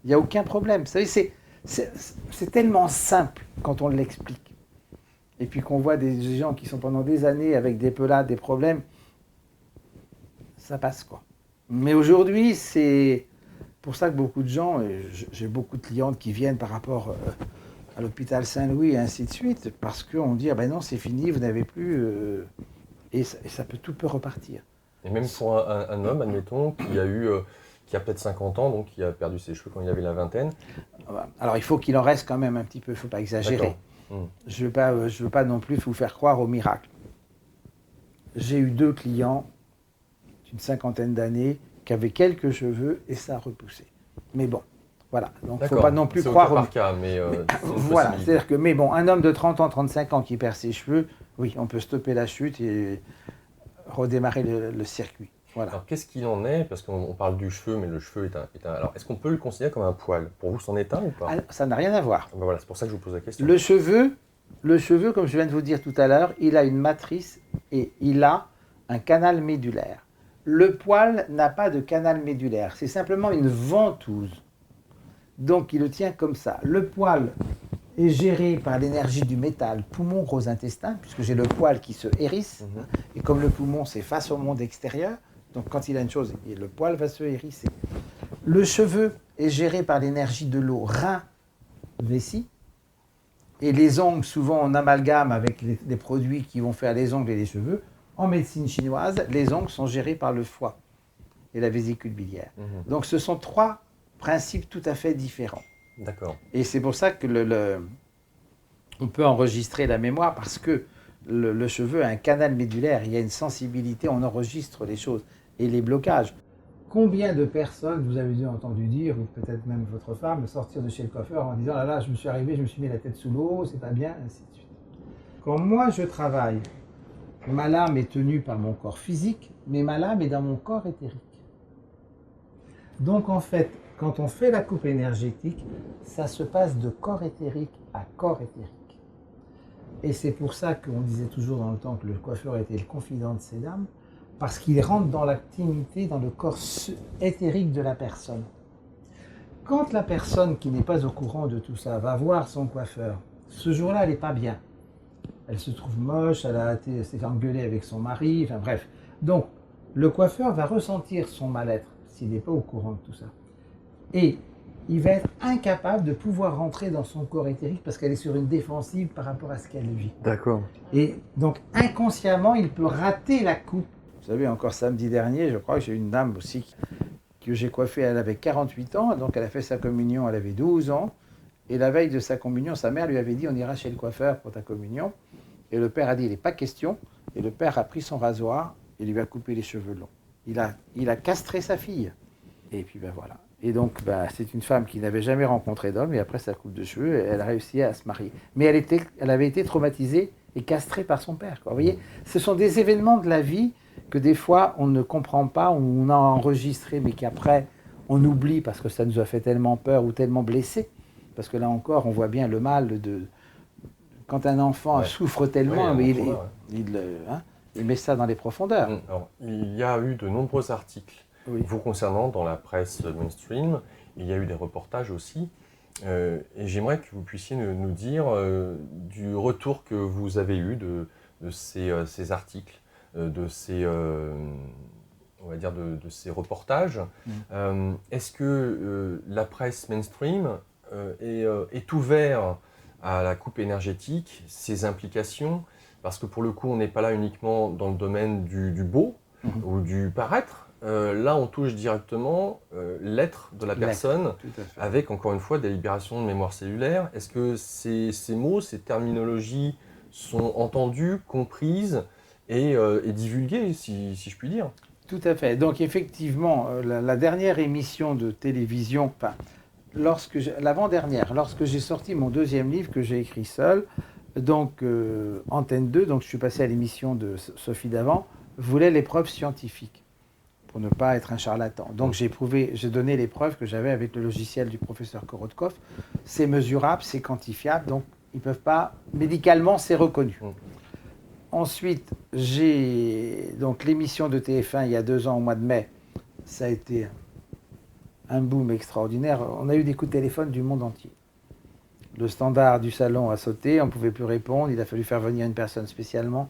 Il n'y a aucun problème. Vous savez, c'est tellement simple quand on l'explique. Et puis qu'on voit des gens qui sont pendant des années avec des pelades, des problèmes, ça passe quoi. Mais aujourd'hui, c'est pour ça que beaucoup de gens, et j'ai beaucoup de clientes qui viennent par rapport à l'hôpital Saint-Louis et ainsi de suite, parce qu'on dit, ah ben non, c'est fini, vous n'avez plus... et tout peut repartir. Et même pour un homme, admettons, qui a peut-être 50 ans, donc qui a perdu ses cheveux quand il avait la vingtaine. Alors il faut qu'il en reste quand même un petit peu, il ne faut pas exagérer. Je veux pas non plus vous faire croire au miracle. J'ai eu 2 clients d'une 50aine d'années qui avaient quelques cheveux et ça a repoussé. Mais bon, voilà. Donc il ne faut pas non plus croire au cas par cas, mais voilà, c'est-à-dire que, mais bon, un homme de 30 ans, 35 ans qui perd ses cheveux, oui, on peut stopper la chute et redémarrer le circuit. Voilà. Alors qu'est-ce qu'il en est? Parce qu'on parle du cheveu, mais le cheveu est un... Alors est-ce qu'on peut le considérer comme un poil? Pour vous, c'en est un ou pas? Ça n'a rien à voir. Ben voilà, c'est pour ça que je vous pose la question. Le cheveu, comme je viens de vous dire tout à l'heure, il a une matrice et il a un canal médulaire. Le poil n'a pas de canal médulaire, c'est simplement une ventouse. Donc il le tient comme ça. Le poil est géré par l'énergie du métal, poumon, gros intestin, puisque j'ai le poil qui se hérisse. Et comme le poumon, c'est face au monde extérieur, donc quand il a une chose, le poil va se hérisser. Le cheveu est géré par l'énergie de l'eau, rein, vessie. Et les ongles, souvent on amalgame avec les produits qui vont faire les ongles et les cheveux. En médecine chinoise, les ongles sont gérés par le foie et la vésicule biliaire. Donc ce sont 3 principes tout à fait différents. D'accord. Et c'est pour ça que on peut enregistrer la mémoire parce que le cheveu a un canal médulaire, il y a une sensibilité, on enregistre les choses et les blocages. Combien de personnes vous avez dû entendu dire, ou peut-être même votre femme, sortir de chez le coiffeur en disant « là, je me suis arrivé, je me suis mis la tête sous l'eau, c'est pas bien », ainsi de suite. Quand moi je travaille, ma lame est tenue par mon corps physique, mais ma lame est dans mon corps éthérique. Donc en fait, quand on fait la coupe énergétique, ça se passe de corps éthérique à corps éthérique. Et c'est pour ça qu'on disait toujours dans le temps que le coiffeur était le confident de ses dames, parce qu'il rentre dans l'intimité, dans le corps éthérique de la personne. Quand la personne qui n'est pas au courant de tout ça va voir son coiffeur, ce jour-là, elle n'est pas bien. Elle se trouve moche, elle s'est fait engueuler avec son mari, enfin bref. Donc, le coiffeur va ressentir son mal-être s'il n'est pas au courant de tout ça. Et il va être incapable de pouvoir rentrer dans son corps éthérique parce qu'elle est sur une défensive par rapport à ce qu'elle vit. D'accord. Et donc, inconsciemment, il peut rater la coupe. Vous savez, encore samedi dernier, je crois que j'ai une dame aussi que j'ai coiffée, elle avait 48 ans, donc elle a fait sa communion, elle avait 12 ans. Et la veille de sa communion, sa mère lui avait dit « on ira chez le coiffeur pour ta communion ». Et le père a dit « il n'est pas question ». Et le père a pris son rasoir et lui a coupé les cheveux longs. Il a castré sa fille. Et puis ben voilà. Et donc c'est une femme qui n'avait jamais rencontré d'homme et après sa coupe de cheveux, elle a réussi à se marier. Mais elle avait été traumatisée et castrée par son père. Quoi. Vous voyez, ce sont des événements de la vie que des fois on ne comprend pas, on a enregistré mais qu'après on oublie parce que ça nous a fait tellement peur ou tellement blessé. Parce que là encore, on voit bien le mal de... Quand un enfant souffre tellement, il met ça dans les profondeurs. Alors, il y a eu de nombreux articles vous concernant dans la presse mainstream. Il y a eu des reportages aussi. Et j'aimerais que vous puissiez nous dire du retour que vous avez eu de ces articles, de ces... on va dire de ces reportages. Est-ce que la presse mainstream est ouverte à la coupe énergétique, ses implications? Parce que pour le coup, on n'est pas là uniquement dans le domaine du beau ou du paraître. Là, on touche directement l'être de la personne avec, encore une fois, des libérations de mémoire cellulaire. Est-ce que ces mots, ces terminologies sont entendues, comprises et divulguées, si je puis dire? Tout à fait. Donc effectivement, la dernière émission de télévision, l'avant-dernière, lorsque j'ai sorti mon 2e livre que j'ai écrit seul, donc Antenne 2, donc je suis passé à l'émission de Sophie Davant, voulait les preuves scientifiques pour ne pas être un charlatan. Donc j'ai donné les preuves que j'avais avec le logiciel du professeur Korotkov. C'est mesurable, c'est quantifiable, donc ils ne peuvent pas, médicalement c'est reconnu. Ensuite, j'ai donc l'émission de TF1 il y a 2 ans au mois de mai. Ça a été un boom extraordinaire. On a eu des coups de téléphone du monde entier. Le standard du salon a sauté, on ne pouvait plus répondre. Il a fallu faire venir une personne spécialement.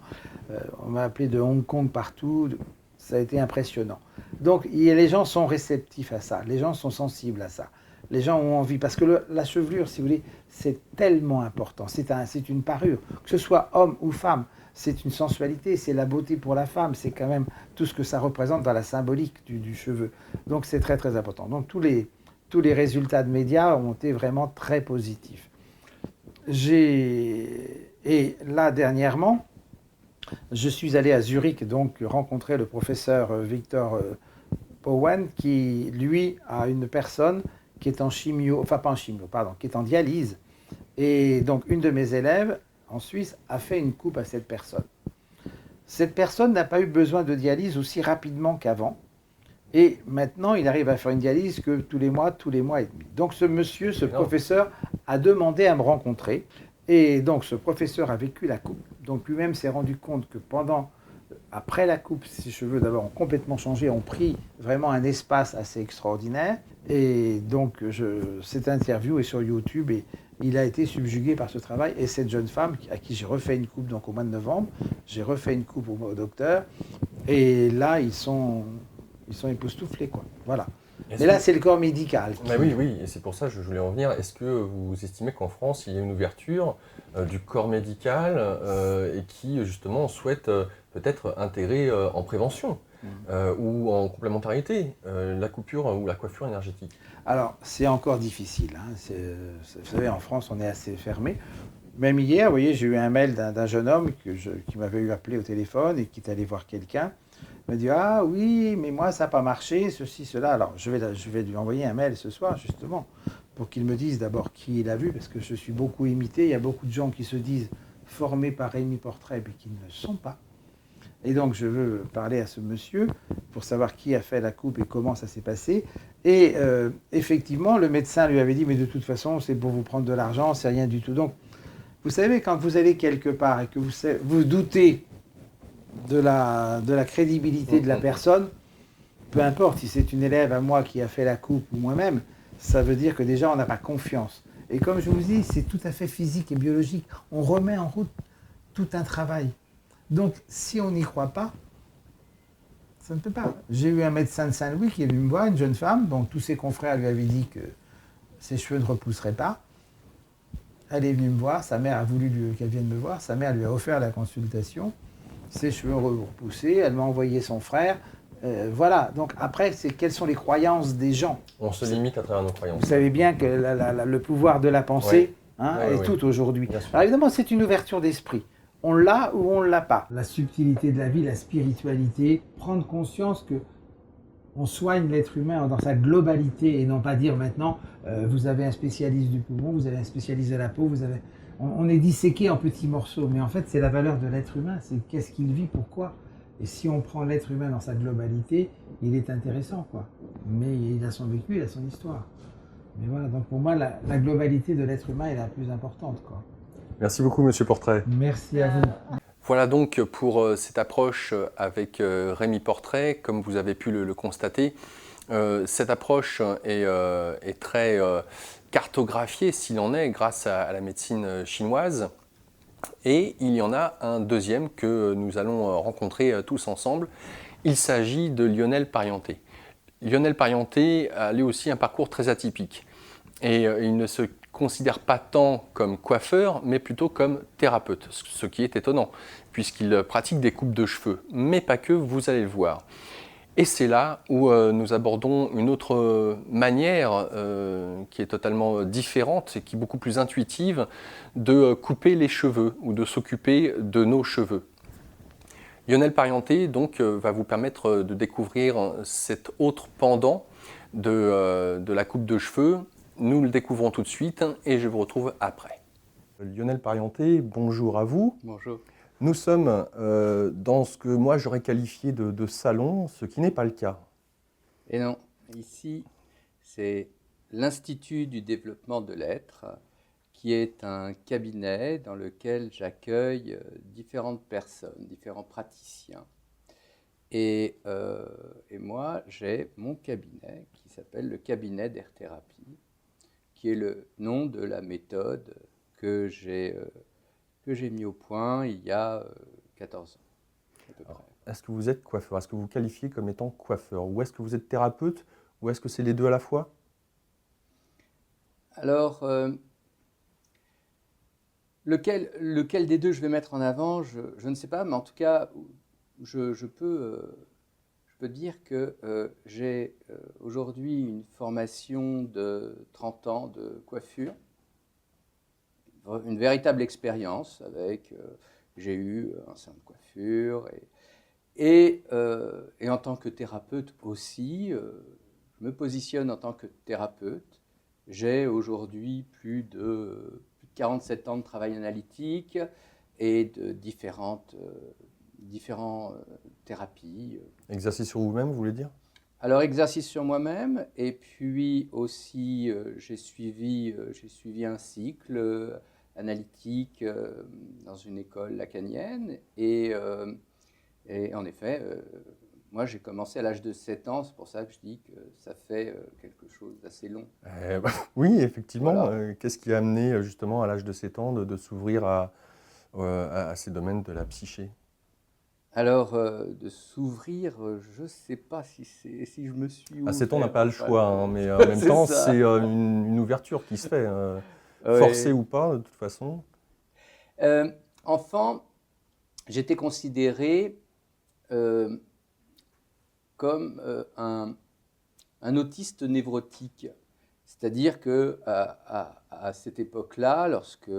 On m'a appelé de Hong Kong partout. Ça a été impressionnant. Donc les gens sont réceptifs à ça. Les gens sont sensibles à ça. Les gens ont envie. Parce que la chevelure, si vous voulez, c'est tellement important. C'est une parure. Que ce soit homme ou femme. C'est une sensualité, c'est la beauté pour la femme, c'est quand même tout ce que ça représente dans la symbolique du cheveu. Donc c'est très très important. Donc tous les résultats de médias ont été vraiment très positifs. Et là, dernièrement, je suis allé à Zurich, donc rencontrer le professeur Victor Powen, qui, lui, a une personne qui est en chimio, enfin pas en chimio, pardon, qui est en dialyse. Et donc, une de mes élèves, en Suisse, a fait une coupe à cette personne. Cette personne n'a pas eu besoin de dialyse aussi rapidement qu'avant. Et maintenant, il arrive à faire une dialyse que tous les mois et demi. Donc ce monsieur, ce professeur, a demandé à me rencontrer. Et donc ce professeur a vécu la coupe. Donc lui-même s'est rendu compte que après la coupe, ses cheveux d'abord ont complètement changé, ont pris vraiment un espace assez extraordinaire. Et donc cette interview est sur YouTube et il a été subjugué par ce travail. Et cette jeune femme à qui j'ai refait une coupe donc au mois de novembre, j'ai refait une coupe au docteur. Et là, ils sont époustouflés, quoi. Voilà. Mais là, c'est le corps médical. Bah oui, oui, et c'est pour ça que je voulais en venir. Est-ce que vous estimez qu'en France, il y a une ouverture du corps médical et qui, justement, souhaite peut-être intégrer en prévention ou en complémentarité la coupure ou la coiffure énergétique? Alors, c'est encore difficile. Hein. Vous savez, en France, on est assez fermé. Même hier, vous voyez, j'ai eu un mail d'un jeune homme qui m'avait eu appelé au téléphone et qui est allé voir quelqu'un. Il m'a dit « Ah oui, mais moi, ça n'a pas marché, ceci, cela. » Alors, je vais lui envoyer un mail ce soir, justement, pour qu'il me dise d'abord qui il a vu, parce que je suis beaucoup imité. Il y a beaucoup de gens qui se disent formés par Rémi Portrait, mais qui ne le sont pas. Et donc, je veux parler à ce monsieur pour savoir qui a fait la coupe et comment ça s'est passé. Et effectivement, le médecin lui avait dit « Mais de toute façon, c'est pour vous prendre de l'argent, c'est rien du tout. » Donc, vous savez, quand vous allez quelque part et que vous doutez de la crédibilité de la personne, peu importe si c'est une élève à moi qui a fait la coupe ou moi-même, ça veut dire que déjà on n'a pas confiance. Et comme je vous dis, c'est tout à fait physique et biologique. On remet en route tout un travail. Donc si on n'y croit pas, ça ne peut pas. J'ai eu un médecin de Saint-Louis qui est venu me voir, une jeune femme, dont tous ses confrères lui avaient dit que ses cheveux ne repousseraient pas. Elle est venue me voir, sa mère a voulu qu'elle vienne me voir, sa mère lui a offert la consultation. Ses cheveux repoussés, elle m'a envoyé son frère. Voilà, donc après, c'est quelles sont les croyances des gens. On se limite à travers nos croyances. Vous savez bien que le pouvoir de la pensée est tout aujourd'hui. Alors évidemment, c'est une ouverture d'esprit. On l'a ou on ne l'a pas. La subtilité de la vie, la spiritualité, prendre conscience que on soigne l'être humain dans sa globalité et non pas dire maintenant, vous avez un spécialiste du poumon, vous avez un spécialiste de la peau, on est disséqué en petits morceaux, mais en fait c'est la valeur de l'être humain, c'est qu'est-ce qu'il vit, pourquoi. Et si on prend l'être humain dans sa globalité, il est intéressant, quoi. Mais il a son vécu, il a son histoire. Mais voilà, donc pour moi, la globalité de l'être humain est la plus importante, quoi. Merci beaucoup, Monsieur Portrait. Merci à vous. Voilà donc pour cette approche avec Rémi Portrait, comme vous avez pu le constater. Cette approche est très cartographiée, s'il en est, grâce à la médecine chinoise. Et il y en a un deuxième que nous allons rencontrer tous ensemble. Il s'agit de Lionel Parienté. Lionel Parienté a lui aussi un parcours très atypique. Et il ne se considère pas tant comme coiffeur, mais plutôt comme thérapeute, ce qui est étonnant, puisqu'il pratique des coupes de cheveux, mais pas que, vous allez le voir. Et c'est là où nous abordons une autre manière qui est totalement différente et qui est beaucoup plus intuitive de couper les cheveux ou de s'occuper de nos cheveux. Lionel Parienté donc, va vous permettre de découvrir cet autre pendant de la coupe de cheveux. Nous le découvrons tout de suite et je vous retrouve après. Lionel Parienté, bonjour à vous. Bonjour. Nous sommes dans ce que moi j'aurais qualifié de salon, ce qui n'est pas le cas. Et non, ici c'est l'Institut du développement de l'être, qui est un cabinet dans lequel j'accueille différentes personnes, différents praticiens. Et moi j'ai mon cabinet qui s'appelle le cabinet d'air-thérapie, qui est le nom de la méthode que j'ai mis au point il y a 14 ans, à peu près. Est-ce que vous êtes coiffeur? Est-ce que vous vous qualifiez comme étant coiffeur? Ou est-ce que vous êtes thérapeute? Ou est-ce que c'est les deux à la fois? Alors, lequel des deux je vais mettre en avant, je ne sais pas, mais en tout cas, je peux dire que j'ai aujourd'hui une formation de 30 ans de coiffure, une véritable expérience avec, j'ai eu un salon de coiffure et en tant que thérapeute aussi, je me positionne en tant que thérapeute. J'ai aujourd'hui plus de 47 ans de travail analytique et de différentes thérapies. Exercice sur vous-même, vous voulez dire? Alors, exercice sur moi-même, et puis aussi, j'ai suivi un cycle analytique dans une école lacanienne, et en effet, moi j'ai commencé à l'âge de 7 ans, c'est pour ça que je dis que ça fait quelque chose d'assez long. Oui, effectivement. Voilà. Qu'est-ce qui a amené justement à l'âge de 7 ans de s'ouvrir à ces domaines de la psyché? Alors, de s'ouvrir, je ne sais pas si je me suis À ouvert. 7 ans, on n'a pas le choix, hein, mais en même C'est temps, ça. c'est une ouverture qui se fait, Oui. forcée ou pas, de toute façon. Enfant, j'étais considéré comme un autiste névrotique. C'est-à-dire que à cette époque-là, lorsque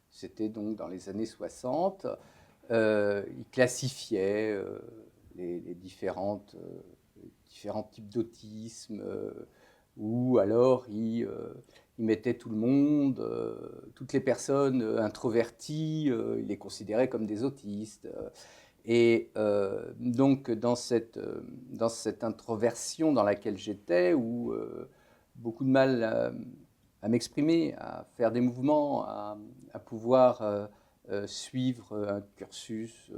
c'était donc dans les années 60, il classifiait les différents types d'autisme, ou alors il mettait tout le monde, toutes les personnes introverties, il les considérait comme des autistes. Et donc dans cette introversion dans laquelle j'étais, où beaucoup de mal à m'exprimer, à faire des mouvements, à pouvoir suivre un cursus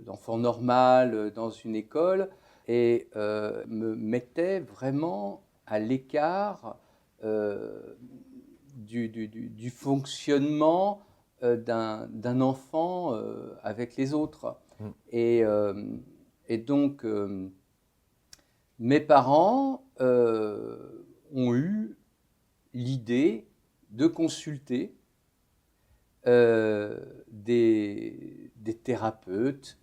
d'enfant normal dans une école, et me mettait vraiment à l'écart du fonctionnement d'un enfant avec les autres. Mm. Et donc, mes parents ont eu l'idée de consulter des thérapeutes,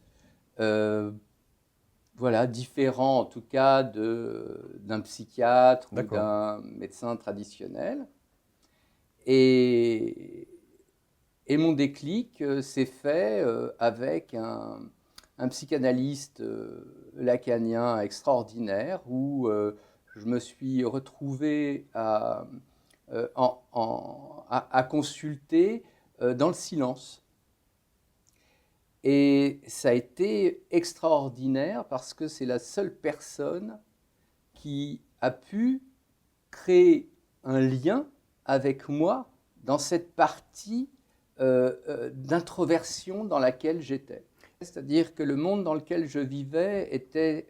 voilà, différents en tout cas d'un psychiatre ou D'accord. d'un médecin traditionnel. Et mon déclic s'est fait avec un psychanalyste lacanien extraordinaire, où je me suis retrouvé à consulter dans le silence. Et ça a été extraordinaire parce que c'est la seule personne qui a pu créer un lien avec moi dans cette partie d'introversion dans laquelle j'étais. C'est-à-dire que le monde dans lequel je vivais était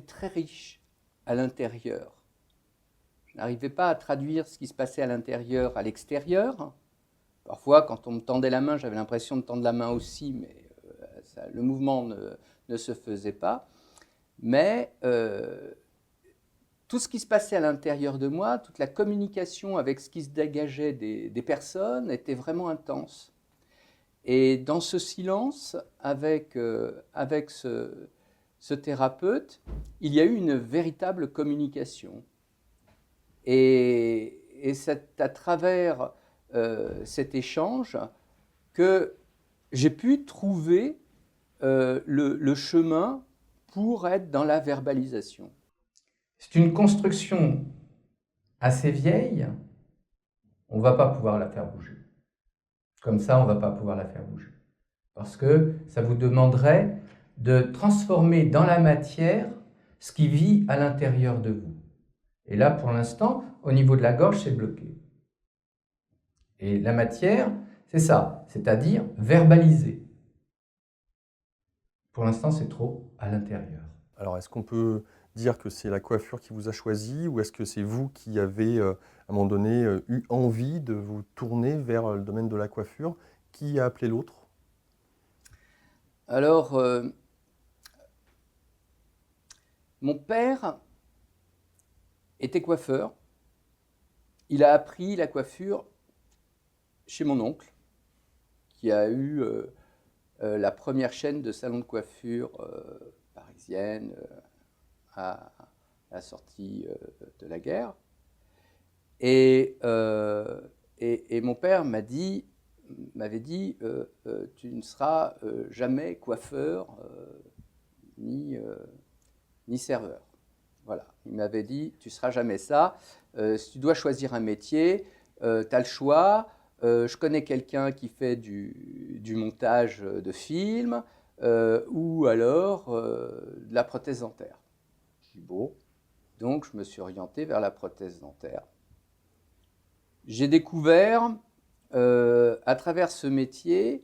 très riche à l'intérieur. Je n'arrivais pas à traduire ce qui se passait à l'intérieur à l'extérieur. Parfois, quand on me tendait la main, j'avais l'impression de tendre la main aussi, mais le mouvement ne se faisait pas. Mais tout ce qui se passait à l'intérieur de moi, toute la communication avec ce qui se dégageait des personnes était vraiment intense. Et dans ce silence, avec ce thérapeute, il y a eu une véritable communication. Et c'est à travers cet échange que j'ai pu trouver le chemin pour être dans la verbalisation. C'est une construction assez vieille, on ne va pas pouvoir la faire bouger. Comme ça, on ne va pas pouvoir la faire bouger. Parce que ça vous demanderait de transformer dans la matière ce qui vit à l'intérieur de vous. Et là, pour l'instant, au niveau de la gorge, c'est bloqué. Et la matière, c'est ça, c'est-à-dire verbaliser. Pour l'instant, c'est trop à l'intérieur. Alors, est-ce qu'on peut dire que c'est la coiffure qui vous a choisi, ou est-ce que c'est vous qui avez, à un moment donné, eu envie de vous tourner vers le domaine de la coiffure? Qui a appelé l'autre? Alors, mon père était coiffeur. Il a appris la coiffure chez mon oncle, qui a eu la première chaîne de salons de coiffure parisienne à la sortie de la guerre. Et et mon père m'avait dit, tu ne seras jamais coiffeur ni serveur. Voilà, il m'avait dit, tu ne seras jamais ça. Si tu dois choisir un métier, tu as le choix. Je connais quelqu'un qui fait du montage de films ou alors de la prothèse dentaire. Je dis bon, donc je me suis orienté vers la prothèse dentaire. J'ai découvert à travers ce métier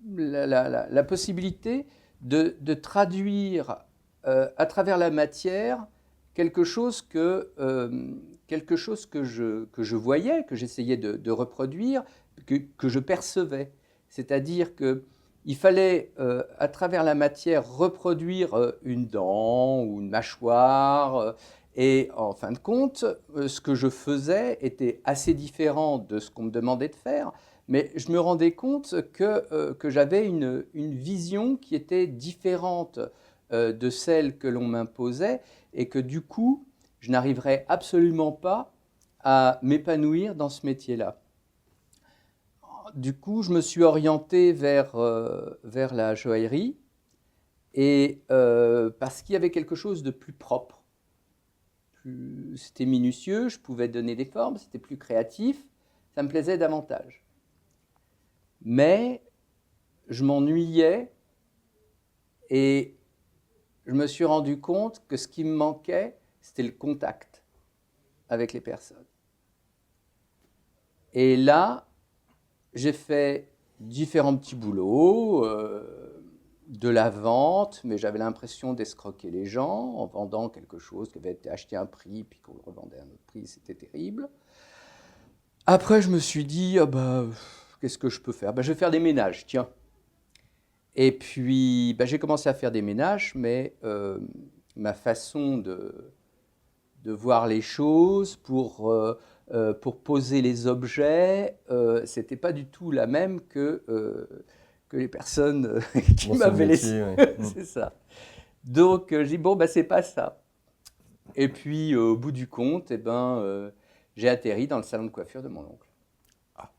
la possibilité de traduire à travers la matière quelque chose que je voyais, que j'essayais de reproduire, que je percevais. C'est-à-dire qu'il fallait, à travers la matière, reproduire une dent ou une mâchoire. Et en fin de compte, ce que je faisais était assez différent de ce qu'on me demandait de faire, mais je me rendais compte que j'avais une vision qui était différente de celle que l'on m'imposait et que du coup, je n'arriverais absolument pas à m'épanouir dans ce métier-là. Du coup, je me suis orienté vers la joaillerie et parce qu'il y avait quelque chose de plus propre. C'était minutieux, je pouvais donner des formes, c'était plus créatif, ça me plaisait davantage. Mais je m'ennuyais et je me suis rendu compte que ce qui me manquait, c'était le contact avec les personnes. Et là, j'ai fait différents petits boulots, de la vente, mais j'avais l'impression d'escroquer les gens en vendant quelque chose qui avait été acheté à un prix, puis qu'on le revendait à un autre prix, c'était terrible. Après, je me suis dit, qu'est-ce que je peux faire ? Je vais faire des ménages, tiens. Et puis, j'ai commencé à faire des ménages, mais ma façon de voir les choses, pour poser les objets, c'était pas du tout la même que les personnes qui m'avaient laissé. Ouais. C'est ça. Donc, j'ai dit, c'est pas ça. Et puis, au bout du compte, j'ai atterri dans le salon de coiffure de mon oncle. Ah,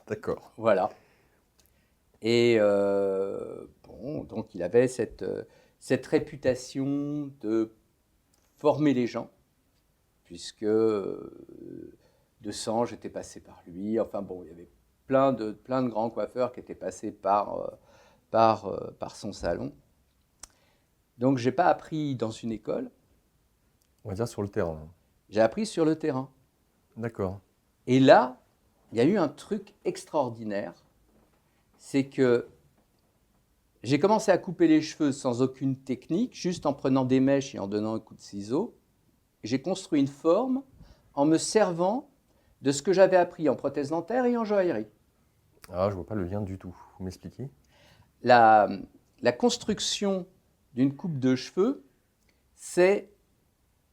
d'accord. Voilà. Et donc il avait cette réputation de former les gens, puisque de sang, j'étais passé par lui. Enfin bon, il y avait plein de grands coiffeurs qui étaient passés par son salon. Donc je n'ai pas appris dans une école. On va dire sur le terrain. J'ai appris sur le terrain. D'accord. Et là, il y a eu un truc extraordinaire. C'est que j'ai commencé à couper les cheveux sans aucune technique, juste en prenant des mèches et en donnant un coup de ciseau. J'ai construit une forme en me servant de ce que j'avais appris en prothèse dentaire et en joaillerie. Ah, je vois pas le lien du tout. Vous m'expliquez ? La construction d'une coupe de cheveux, c'est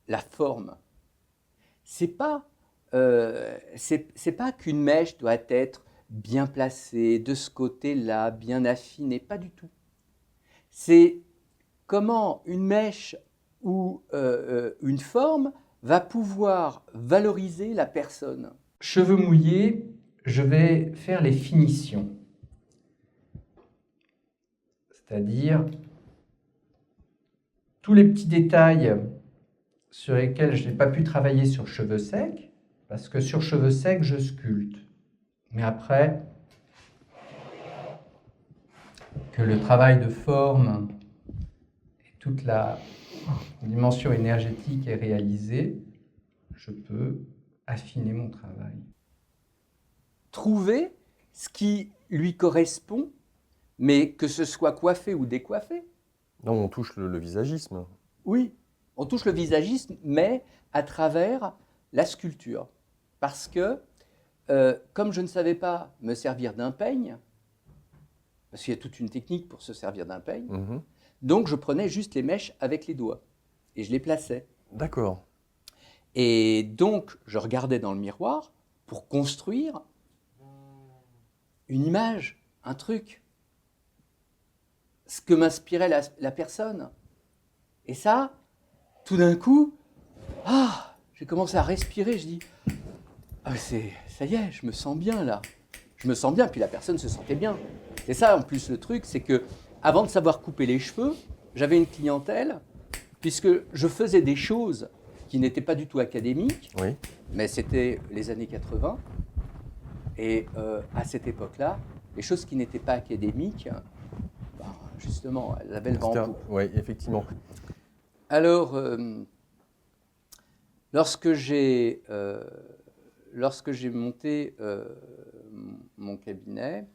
la forme. C'est pas qu'une mèche doit être bien placée, de ce côté-là, bien affinée, pas du tout. C'est comment une mèche ou une forme va pouvoir valoriser la personne. Cheveux mouillés, je vais faire les finitions. C'est-à-dire tous les petits détails sur lesquels je n'ai pas pu travailler sur cheveux secs, parce que sur cheveux secs, je sculpte. Mais après, que le travail de forme et toute la dimension énergétique est réalisée, je peux affiner mon travail. Trouver ce qui lui correspond, mais que ce soit coiffé ou décoiffé. Non, on touche le visagisme. Oui, on touche le visagisme, mais à travers la sculpture. Parce que, comme je ne savais pas me servir d'un peigne, parce qu'il y a toute une technique pour se servir d'un peigne, donc je prenais juste les mèches avec les doigts et je les plaçais. D'accord. Et donc, je regardais dans le miroir pour construire une image, un truc, ce que m'inspirait la personne. Et ça, tout d'un coup, j'ai commencé à respirer, je dis, ah, ça y est, je me sens bien là. Je me sens bien, puis la personne se sentait bien. C'est ça en plus le truc, c'est que avant de savoir couper les cheveux, j'avais une clientèle, puisque je faisais des choses qui n'étaient pas du tout académiques, Oui. mais c'était les années 80. Et à cette époque-là, les choses qui n'étaient pas académiques, ben, justement, elles avaient le vent en poupe. Oui, effectivement. Alors, lorsque j'ai monté mon cabinet,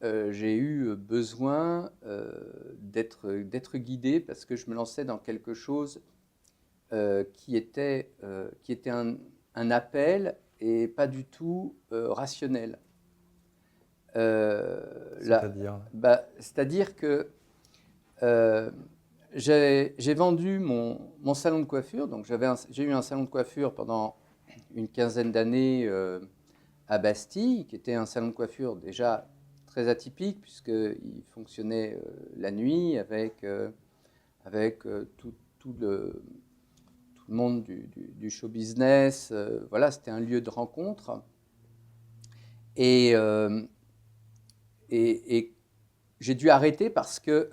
j'ai eu besoin d'être guidé parce que je me lançais dans quelque chose qui était un appel et pas du tout rationnel. C'est-à-dire C'est-à-dire que j'ai vendu mon salon de coiffure. Donc j'ai eu un salon de coiffure pendant une quinzaine d'années à Bastille, qui était un salon de coiffure déjà très atypique, puisqu'il fonctionnait la nuit avec tout le monde du show business. Voilà, c'était un lieu de rencontre. Et j'ai dû arrêter parce que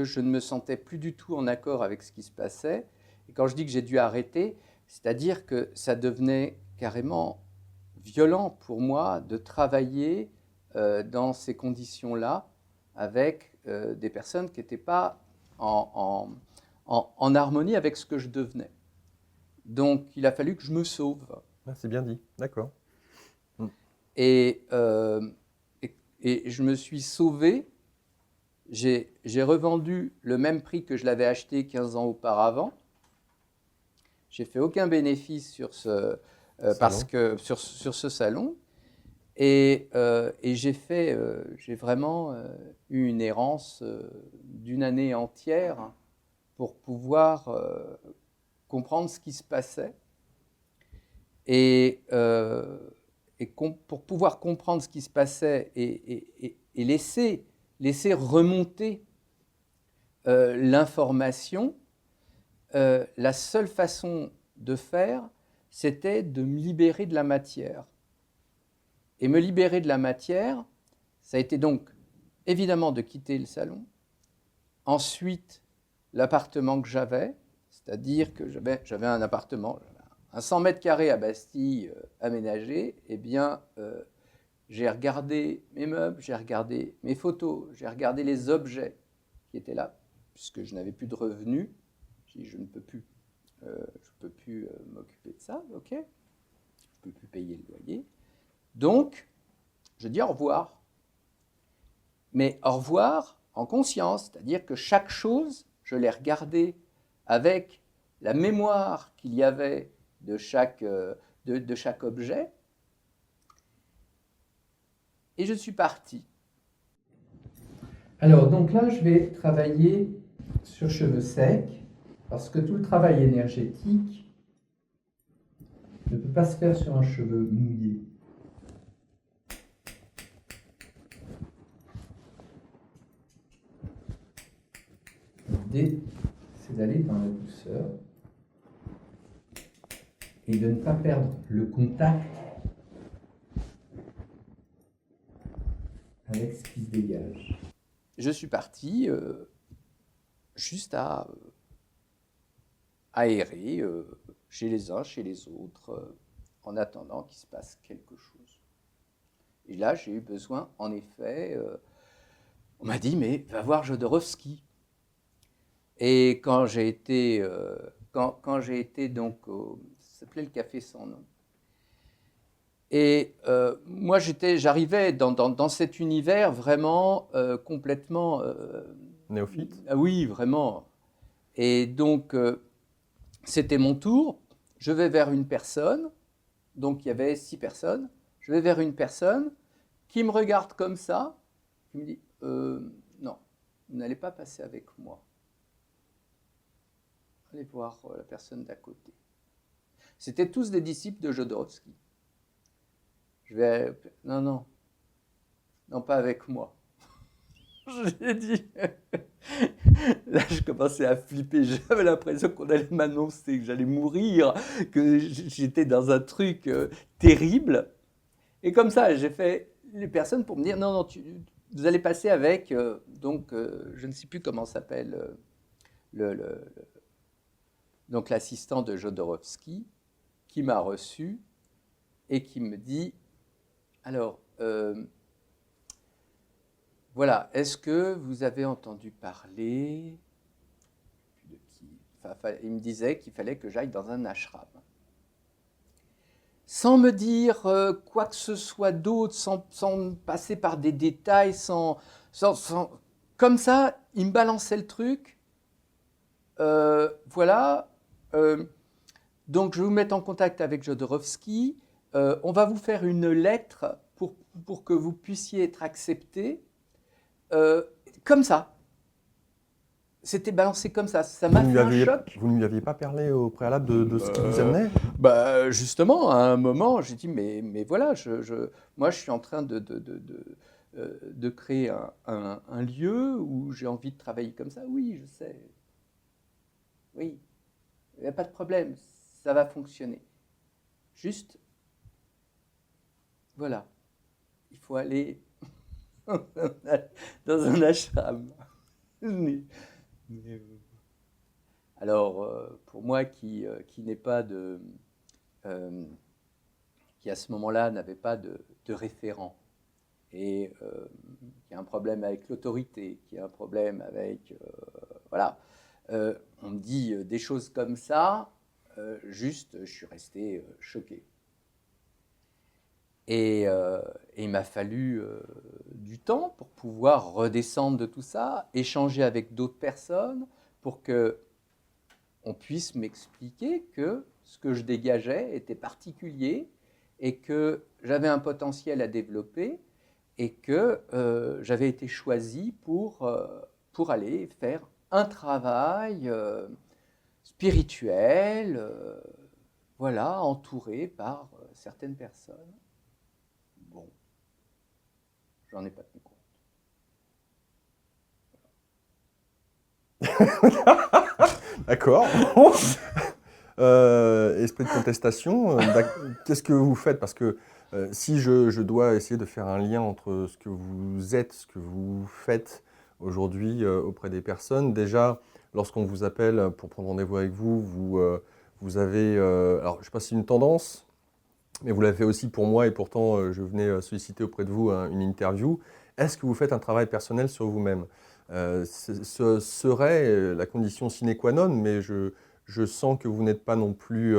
je ne me sentais plus du tout en accord avec ce qui se passait. Et quand je dis que j'ai dû arrêter, c'est-à-dire que ça devenait carrément violent pour moi de travailler dans ces conditions-là avec des personnes qui n'étaient pas en harmonie avec ce que je devenais. Donc il a fallu que je me sauve. Ah, c'est bien dit, d'accord. Et je me suis sauvé. J'ai revendu le même prix que je l'avais acheté 15 ans auparavant. J'ai fait aucun bénéfice sur ce salon. Et j'ai vraiment eu une errance d'une année entière pour pouvoir comprendre ce qui se passait. Pour pouvoir comprendre ce qui se passait et laisser remonter l'information, la seule façon de faire, c'était de me libérer de la matière. Et me libérer de la matière, ça a été donc évidemment de quitter le salon, ensuite l'appartement que j'avais, c'est-à-dire que j'avais un appartement, un 100 mètres carrés à Bastille aménagé, eh bien, j'ai regardé mes meubles, j'ai regardé mes photos, j'ai regardé les objets qui étaient là, puisque je n'avais plus de revenus. J'ai dit, je ne peux plus, m'occuper de ça, ok, je ne peux plus payer le loyer. Donc, je dis au revoir. Mais au revoir en conscience, c'est-à-dire que chaque chose, je l'ai regardée avec la mémoire qu'il y avait de chaque objet. Et je suis parti. Alors, donc là, je vais travailler sur cheveux secs, parce que tout le travail énergétique ne peut pas se faire sur un cheveu mouillé. L'idée, c'est d'aller dans la douceur et de ne pas perdre le contact avec ce qui se dégage. Je suis parti juste à aérer chez les uns, chez les autres, en attendant qu'il se passe quelque chose. Et là, j'ai eu besoin, en effet, on m'a dit, mais va voir Jodorowsky. Et quand j'ai été, donc, ça s'appelait le Café Sans Nom. Et moi, j'arrivais dans cet univers vraiment complètement... Néophyte ? Oui, vraiment. Et donc, c'était mon tour. Je vais vers une personne. Donc, il y avait 6 personnes. Je vais vers une personne qui me regarde comme ça, qui me dit non, vous n'allez pas passer avec moi. Allez voir la personne d'à côté. C'était tous des disciples de Jodorowsky. Je vais non, pas avec moi. Je lui ai dit Là, je commençais à flipper. J'avais l'impression qu'on allait m'annoncer que j'allais mourir, que j'étais dans un truc terrible. Et comme ça, j'ai fait les personnes pour me dire non, non, vous allez passer avec, je ne sais plus comment s'appelle donc l'assistant de Jodorowsky, qui m'a reçu et qui me dit alors, voilà, est-ce que vous avez entendu parler de qui? Enfin, il me disait qu'il fallait que j'aille dans un ashram. Sans me dire quoi que ce soit d'autre, sans passer par des détails, comme ça, il me balançait le truc. Voilà. Donc, je vais vous mettre en contact avec Jodorowsky. On va vous faire une lettre pour que vous puissiez être accepté. Comme ça. C'était balancé comme ça. Ça m'a fait un choc. Vous ne lui aviez pas parlé au préalable de ce qui vous amenait? Justement, à un moment, j'ai dit, mais voilà, moi, je suis en train de créer un lieu où j'ai envie de travailler comme ça. Oui, je sais. Oui, il n'y a pas de problème. Ça va fonctionner. Juste, voilà, il faut aller dans un ashram. Alors, pour moi qui n'est pas qui à ce moment-là n'avait pas de référent et qui a un problème avec l'autorité, qui a un problème avec voilà, on me dit des choses comme ça, juste, je suis resté choqué. Et il m'a fallu du temps pour pouvoir redescendre de tout ça, échanger avec d'autres personnes pour qu'on puisse m'expliquer que ce que je dégageais était particulier et que j'avais un potentiel à développer et que j'avais été choisi pour aller faire un travail spirituel, voilà, entouré par certaines personnes. Bon, j'en ai pas tenu compte. D'accord. Esprit de contestation, qu'est-ce que vous faites? Parce que si je dois essayer de faire un lien entre ce que vous êtes, ce que vous faites aujourd'hui auprès des personnes, déjà, lorsqu'on vous appelle pour prendre rendez-vous avec vous, vous avez, alors je ne sais pas si une tendance, mais vous l'avez fait aussi pour moi et pourtant je venais solliciter auprès de vous une interview. Est-ce que vous faites un travail personnel sur vous-même? Ce serait la condition sine qua non, mais je sens que vous n'êtes pas non plus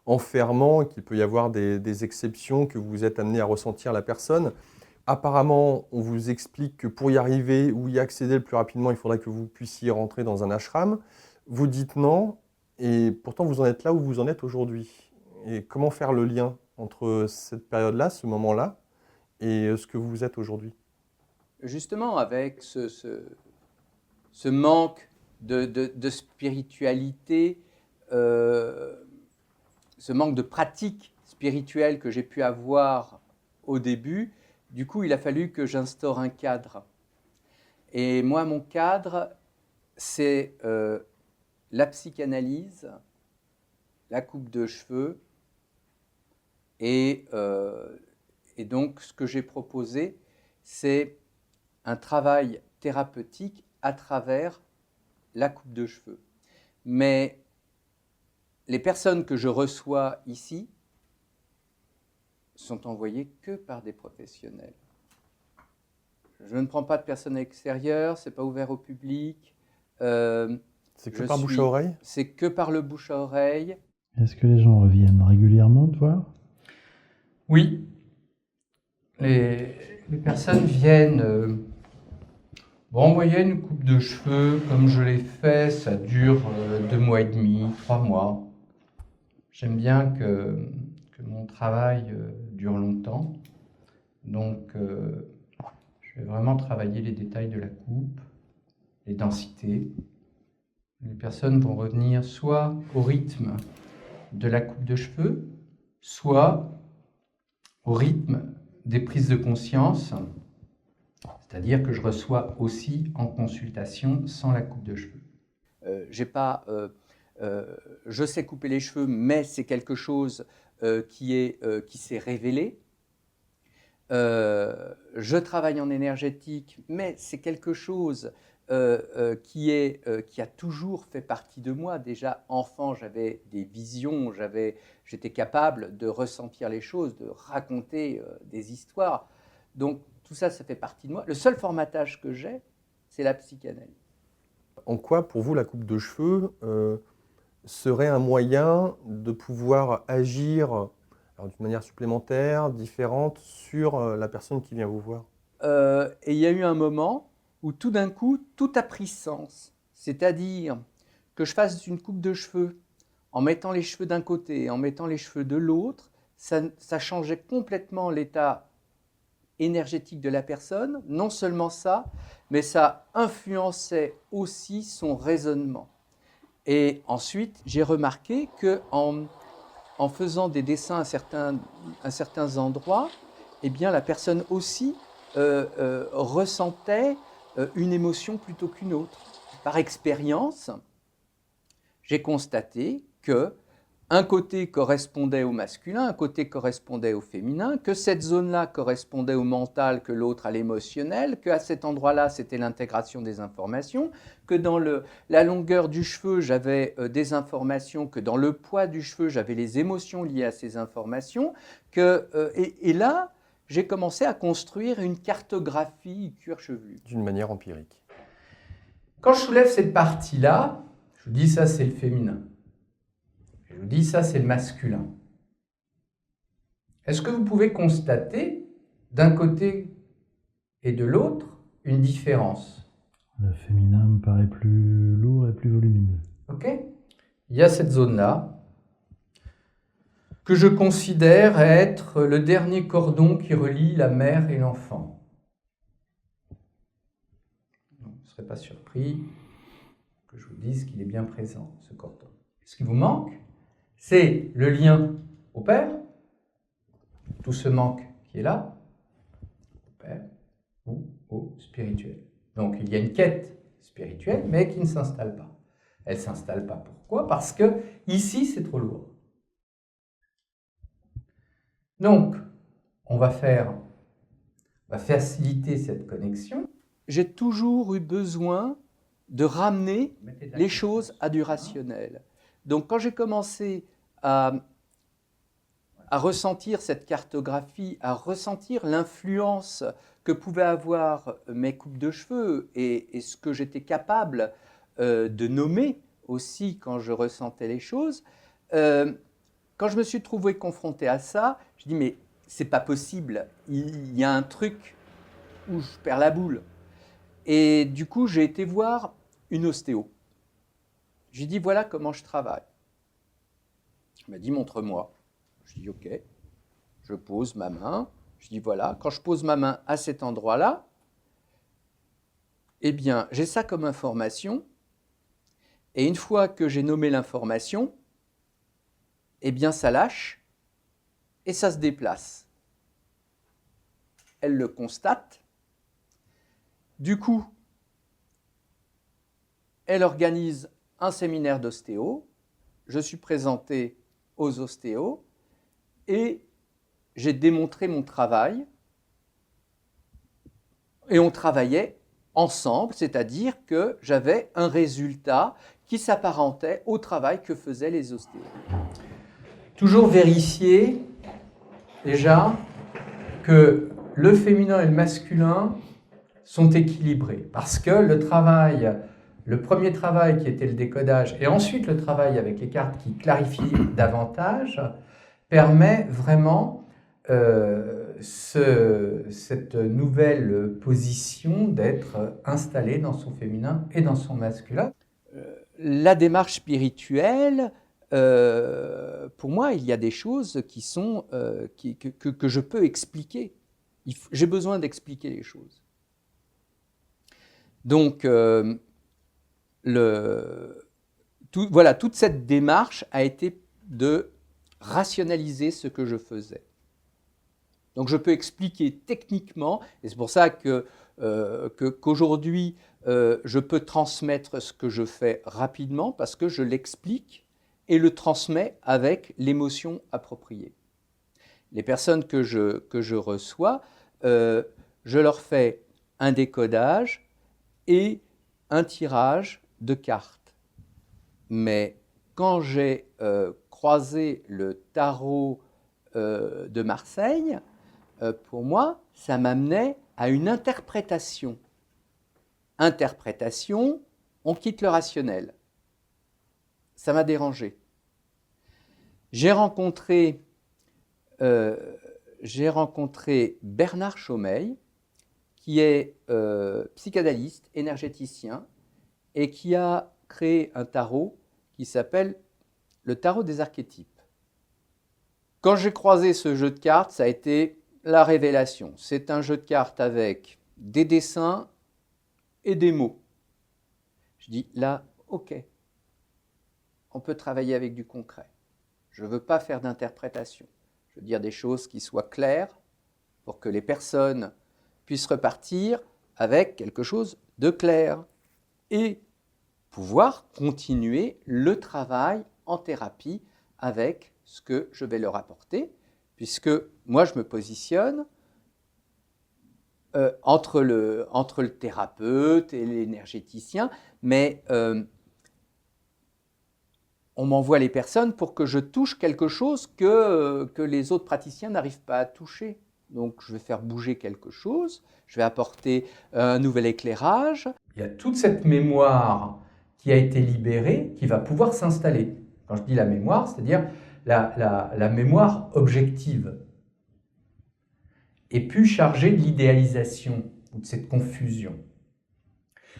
enfermant, qu'il peut y avoir des exceptions, que vous êtes amené à ressentir la personne. Apparemment, on vous explique que pour y arriver ou y accéder le plus rapidement, il faudrait que vous puissiez rentrer dans un ashram. Vous dites non, et pourtant vous en êtes là où vous en êtes aujourd'hui. Et comment faire le lien entre cette période-là, ce moment-là, et ce que vous êtes aujourd'hui? Justement, avec ce manque de spiritualité, ce manque de pratique spirituelle que j'ai pu avoir au début, du coup, il a fallu que j'instaure un cadre. Et moi, mon cadre, c'est la psychanalyse, la coupe de cheveux, et donc, ce que j'ai proposé, c'est un travail thérapeutique à travers la coupe de cheveux. Mais les personnes que je reçois ici sont envoyées que par des professionnels. Je ne prends pas de personnes extérieures, ce n'est pas ouvert au public. C'est que par bouche à oreille? C'est que par le bouche à oreille. Est-ce que les gens reviennent régulièrement te voir? Oui. Les personnes viennent... en moyenne, une coupe de cheveux, comme je l'ai fait, ça dure 2 mois et demi, 3 mois. J'aime bien que mon travail dure longtemps. Donc, je vais vraiment travailler les détails de la coupe, les densités. Les personnes vont revenir soit au rythme de la coupe de cheveux, soit au rythme des prises de conscience. C'est-à-dire que je reçois aussi en consultation sans la coupe de cheveux. Je sais couper les cheveux, mais c'est quelque chose qui s'est révélé. Je travaille en énergétique, mais c'est quelque chose qui a toujours fait partie de moi. Déjà, enfant, j'avais des visions, j'étais capable de ressentir les choses, de raconter des histoires. Donc, tout ça, ça fait partie de moi. Le seul formatage que j'ai, c'est la psychanalyse. En quoi, pour vous, la coupe de cheveux serait un moyen de pouvoir agir d'une manière supplémentaire, différente, sur la personne qui vient vous voir? Et il y a eu un moment où tout d'un coup, tout a pris sens. C'est-à-dire que je fasse une coupe de cheveux en mettant les cheveux d'un côté, en mettant les cheveux de l'autre, ça changeait complètement l'état énergétique de la personne. Non seulement ça, mais ça influençait aussi son raisonnement. Et ensuite, j'ai remarqué qu'en faisant des dessins à certains endroits, eh bien, la personne aussi ressentait une émotion plutôt qu'une autre. Par expérience, j'ai constaté que un côté correspondait au masculin, un côté correspondait au féminin, que cette zone-là correspondait au mental, que l'autre à l'émotionnel, qu'à cet endroit-là, c'était l'intégration des informations, que dans la longueur du cheveu, j'avais des informations, que dans le poids du cheveu, j'avais les émotions liées à ces informations, et là, j'ai commencé à construire une cartographie cuir chevelu. D'une manière empirique. Quand je soulève cette partie-là, je vous dis ça, c'est le féminin. Je vous dis ça, c'est le masculin. Est-ce que vous pouvez constater d'un côté et de l'autre une différence? Le féminin me paraît plus lourd et plus volumineux. Ok. Il y a cette zone-là que je considère être le dernier cordon qui relie la mère et l'enfant. Vous ne serez pas surpris que je vous dise qu'il est bien présent, ce cordon. Ce qui vous manque, c'est le lien au père, tout ce manque qui est là, au père ou au spirituel. Donc il y a une quête spirituelle, mais qui ne s'installe pas. Elle ne s'installe pas. Pourquoi? Parce que ici, c'est trop lourd. Donc, on va faciliter cette connexion. J'ai toujours eu besoin de ramener les choses à du rationnel. Donc, quand j'ai commencé à ressentir cette cartographie, à ressentir l'influence que pouvaient avoir mes coupes de cheveux et ce que j'étais capable de nommer aussi quand je ressentais les choses, quand je me suis trouvé confronté à ça, je dis mais c'est pas possible, il y a un truc où je perds la boule. Et du coup, j'ai été voir une ostéo. J'ai dit voilà comment je travaille. Elle m'a dit montre-moi. Je dis ok. Je pose ma main. Je dis voilà, quand je pose ma main à cet endroit-là, eh bien, j'ai ça comme information. Et une fois que j'ai nommé l'information, eh bien, ça lâche et ça se déplace. Elle le constate. Du coup, elle organise un séminaire d'ostéo. Je suis présenté aux ostéos et j'ai démontré mon travail. Et on travaillait ensemble, c'est-à-dire que j'avais un résultat qui s'apparentait au travail que faisaient les ostéos. Toujours vérifier déjà que le féminin et le masculin sont équilibrés. Parce que le premier travail qui était le décodage et ensuite le travail avec les cartes qui clarifient davantage permet vraiment cette nouvelle position d'être installé dans son féminin et dans son masculin. La démarche spirituelle, pour moi, il y a des choses qui sont, que je peux expliquer. J'ai besoin d'expliquer les choses. Donc, toute cette démarche a été de rationaliser ce que je faisais. Donc je peux expliquer techniquement, et c'est pour ça qu'aujourd'hui, je peux transmettre ce que je fais rapidement parce que je l'explique et le transmets avec l'émotion appropriée. Les personnes que je reçois, je leur fais un décodage et un tirage de cartes. Mais quand j'ai croisé le tarot de Marseille, pour moi, ça m'amenait à une interprétation. Interprétation, on quitte le rationnel. Ça m'a dérangé. J'ai rencontré Bernard Chaumeil, qui est psychanalyste, énergéticien, et qui a créé un tarot qui s'appelle le tarot des archétypes. Quand j'ai croisé ce jeu de cartes, ça a été la révélation. C'est un jeu de cartes avec des dessins et des mots. Je dis là, ok, on peut travailler avec du concret. Je ne veux pas faire d'interprétation. Je veux dire des choses qui soient claires pour que les personnes puissent repartir avec quelque chose de clair et pouvoir continuer le travail en thérapie avec ce que je vais leur apporter, puisque moi je me positionne entre le thérapeute et l'énergéticien, mais on m'envoie les personnes pour que je touche quelque chose que les autres praticiens n'arrivent pas à toucher. Donc je vais faire bouger quelque chose, je vais apporter un nouvel éclairage. Il y a toute cette mémoire qui a été libérée, qui va pouvoir s'installer. Quand je dis la mémoire, c'est-à-dire la mémoire objective. Et plus chargée de l'idéalisation ou de cette confusion.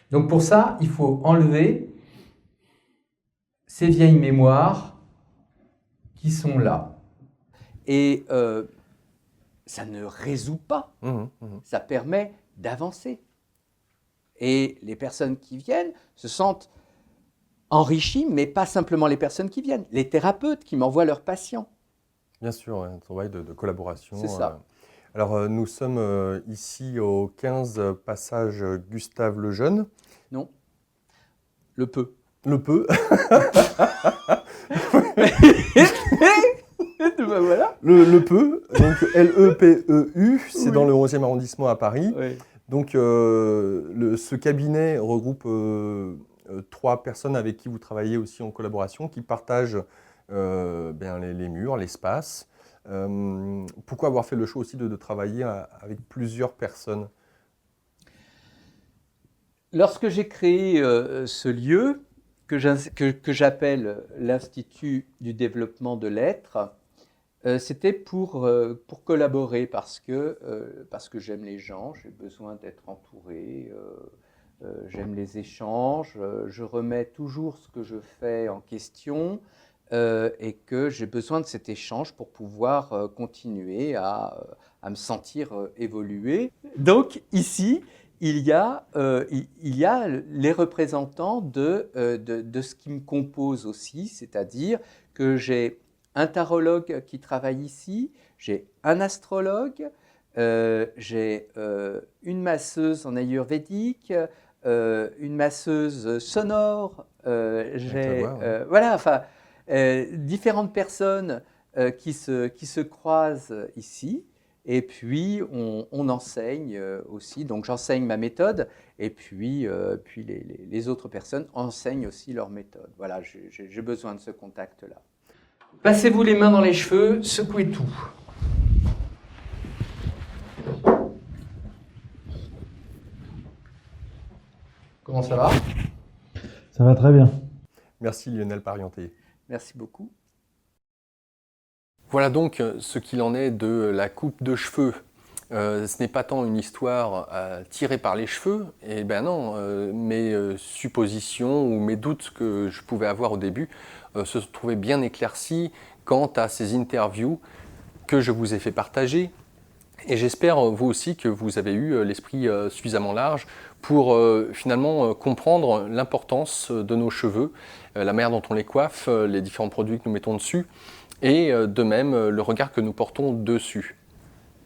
Donc pour ça, il faut enlever ces vieilles mémoires qui sont là. Et ça ne résout pas, ça permet d'avancer. Et les personnes qui viennent se sentent enrichies, mais pas simplement les personnes qui viennent, les thérapeutes qui m'envoient leurs patients. Bien sûr, un travail de collaboration. C'est ça. Alors, nous sommes ici au 15 passage Gustave Lejeune. Non, le peu. Le peu. Voilà. Le peu, donc L-E-P-E-U, c'est oui. Dans le 11e arrondissement à Paris. Oui. Donc, ce cabinet regroupe 3 personnes avec qui vous travaillez aussi en collaboration, qui partagent les murs, l'espace. Pourquoi avoir fait le choix aussi de travailler avec plusieurs personnes? Lorsque j'ai créé ce lieu, que j'appelle l'Institut du développement de l'être, c'était pour collaborer parce que j'aime les gens, j'ai besoin d'être entouré, j'aime les échanges, je remets toujours ce que je fais en question et que j'ai besoin de cet échange pour pouvoir continuer à me sentir évoluer. Donc ici, il y a les représentants de ce qui me compose aussi, c'est-à-dire que j'ai un tarologue qui travaille ici, j'ai un astrologue, j'ai une masseuse en ayurvédique, une masseuse sonore, voilà, enfin, différentes personnes qui se croisent ici. Et puis, on enseigne aussi, donc j'enseigne ma méthode, et puis les autres personnes enseignent aussi leur méthode. Voilà, j'ai besoin de ce contact-là. Passez-vous les mains dans les cheveux, secouez tout. Comment ça va? Ça va très bien. Merci Lionel Parienté. Merci beaucoup. Voilà donc ce qu'il en est de la coupe de cheveux. Ce n'est pas tant une histoire tirée par les cheveux, et ben non, mes suppositions ou mes doutes que je pouvais avoir au début se trouvaient bien éclaircis quant à ces interviews que je vous ai fait partager. Et j'espère vous aussi que vous avez eu l'esprit suffisamment large pour finalement comprendre l'importance de nos cheveux, la manière dont on les coiffe, les différents produits que nous mettons dessus, et de même le regard que nous portons dessus.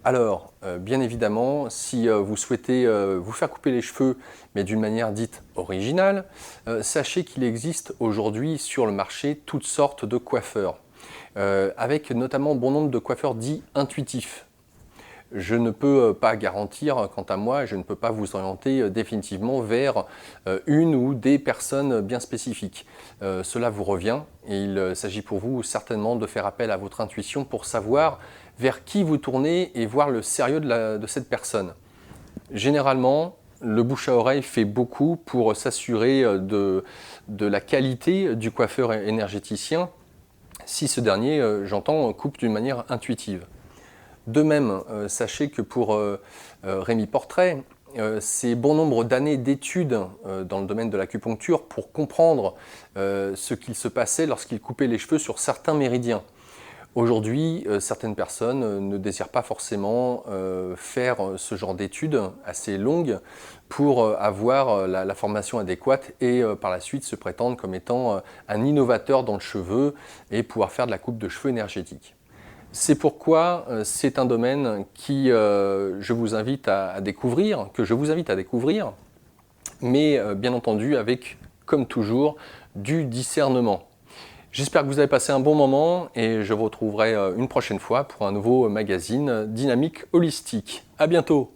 Alors, bien évidemment, si vous souhaitez vous faire couper les cheveux, mais d'une manière dite originale, sachez qu'il existe aujourd'hui sur le marché toutes sortes de coiffeurs, avec notamment bon nombre de coiffeurs dits intuitifs. Je ne peux pas garantir, quant à moi, je ne peux pas vous orienter définitivement vers une ou des personnes bien spécifiques. Cela vous revient et il s'agit pour vous certainement de faire appel à votre intuition pour savoir vers qui vous tournez et voir le sérieux de cette personne. Généralement, le bouche à oreille fait beaucoup pour s'assurer de la qualité du coiffeur énergéticien, si ce dernier, j'entends, coupe d'une manière intuitive. De même, sachez que pour Rémi Portrait, c'est bon nombre d'années d'études dans le domaine de l'acupuncture pour comprendre ce qu'il se passait lorsqu'il coupait les cheveux sur certains méridiens. Aujourd'hui, certaines personnes ne désirent pas forcément faire ce genre d'études assez longues pour avoir la formation adéquate et par la suite se prétendre comme étant un innovateur dans le cheveu et pouvoir faire de la coupe de cheveux énergétique. C'est pourquoi c'est un domaine qui je vous invite à découvrir, mais bien entendu avec, comme toujours, du discernement. J'espère que vous avez passé un bon moment et je vous retrouverai une prochaine fois pour un nouveau magazine Dynamique Holistique. À bientôt!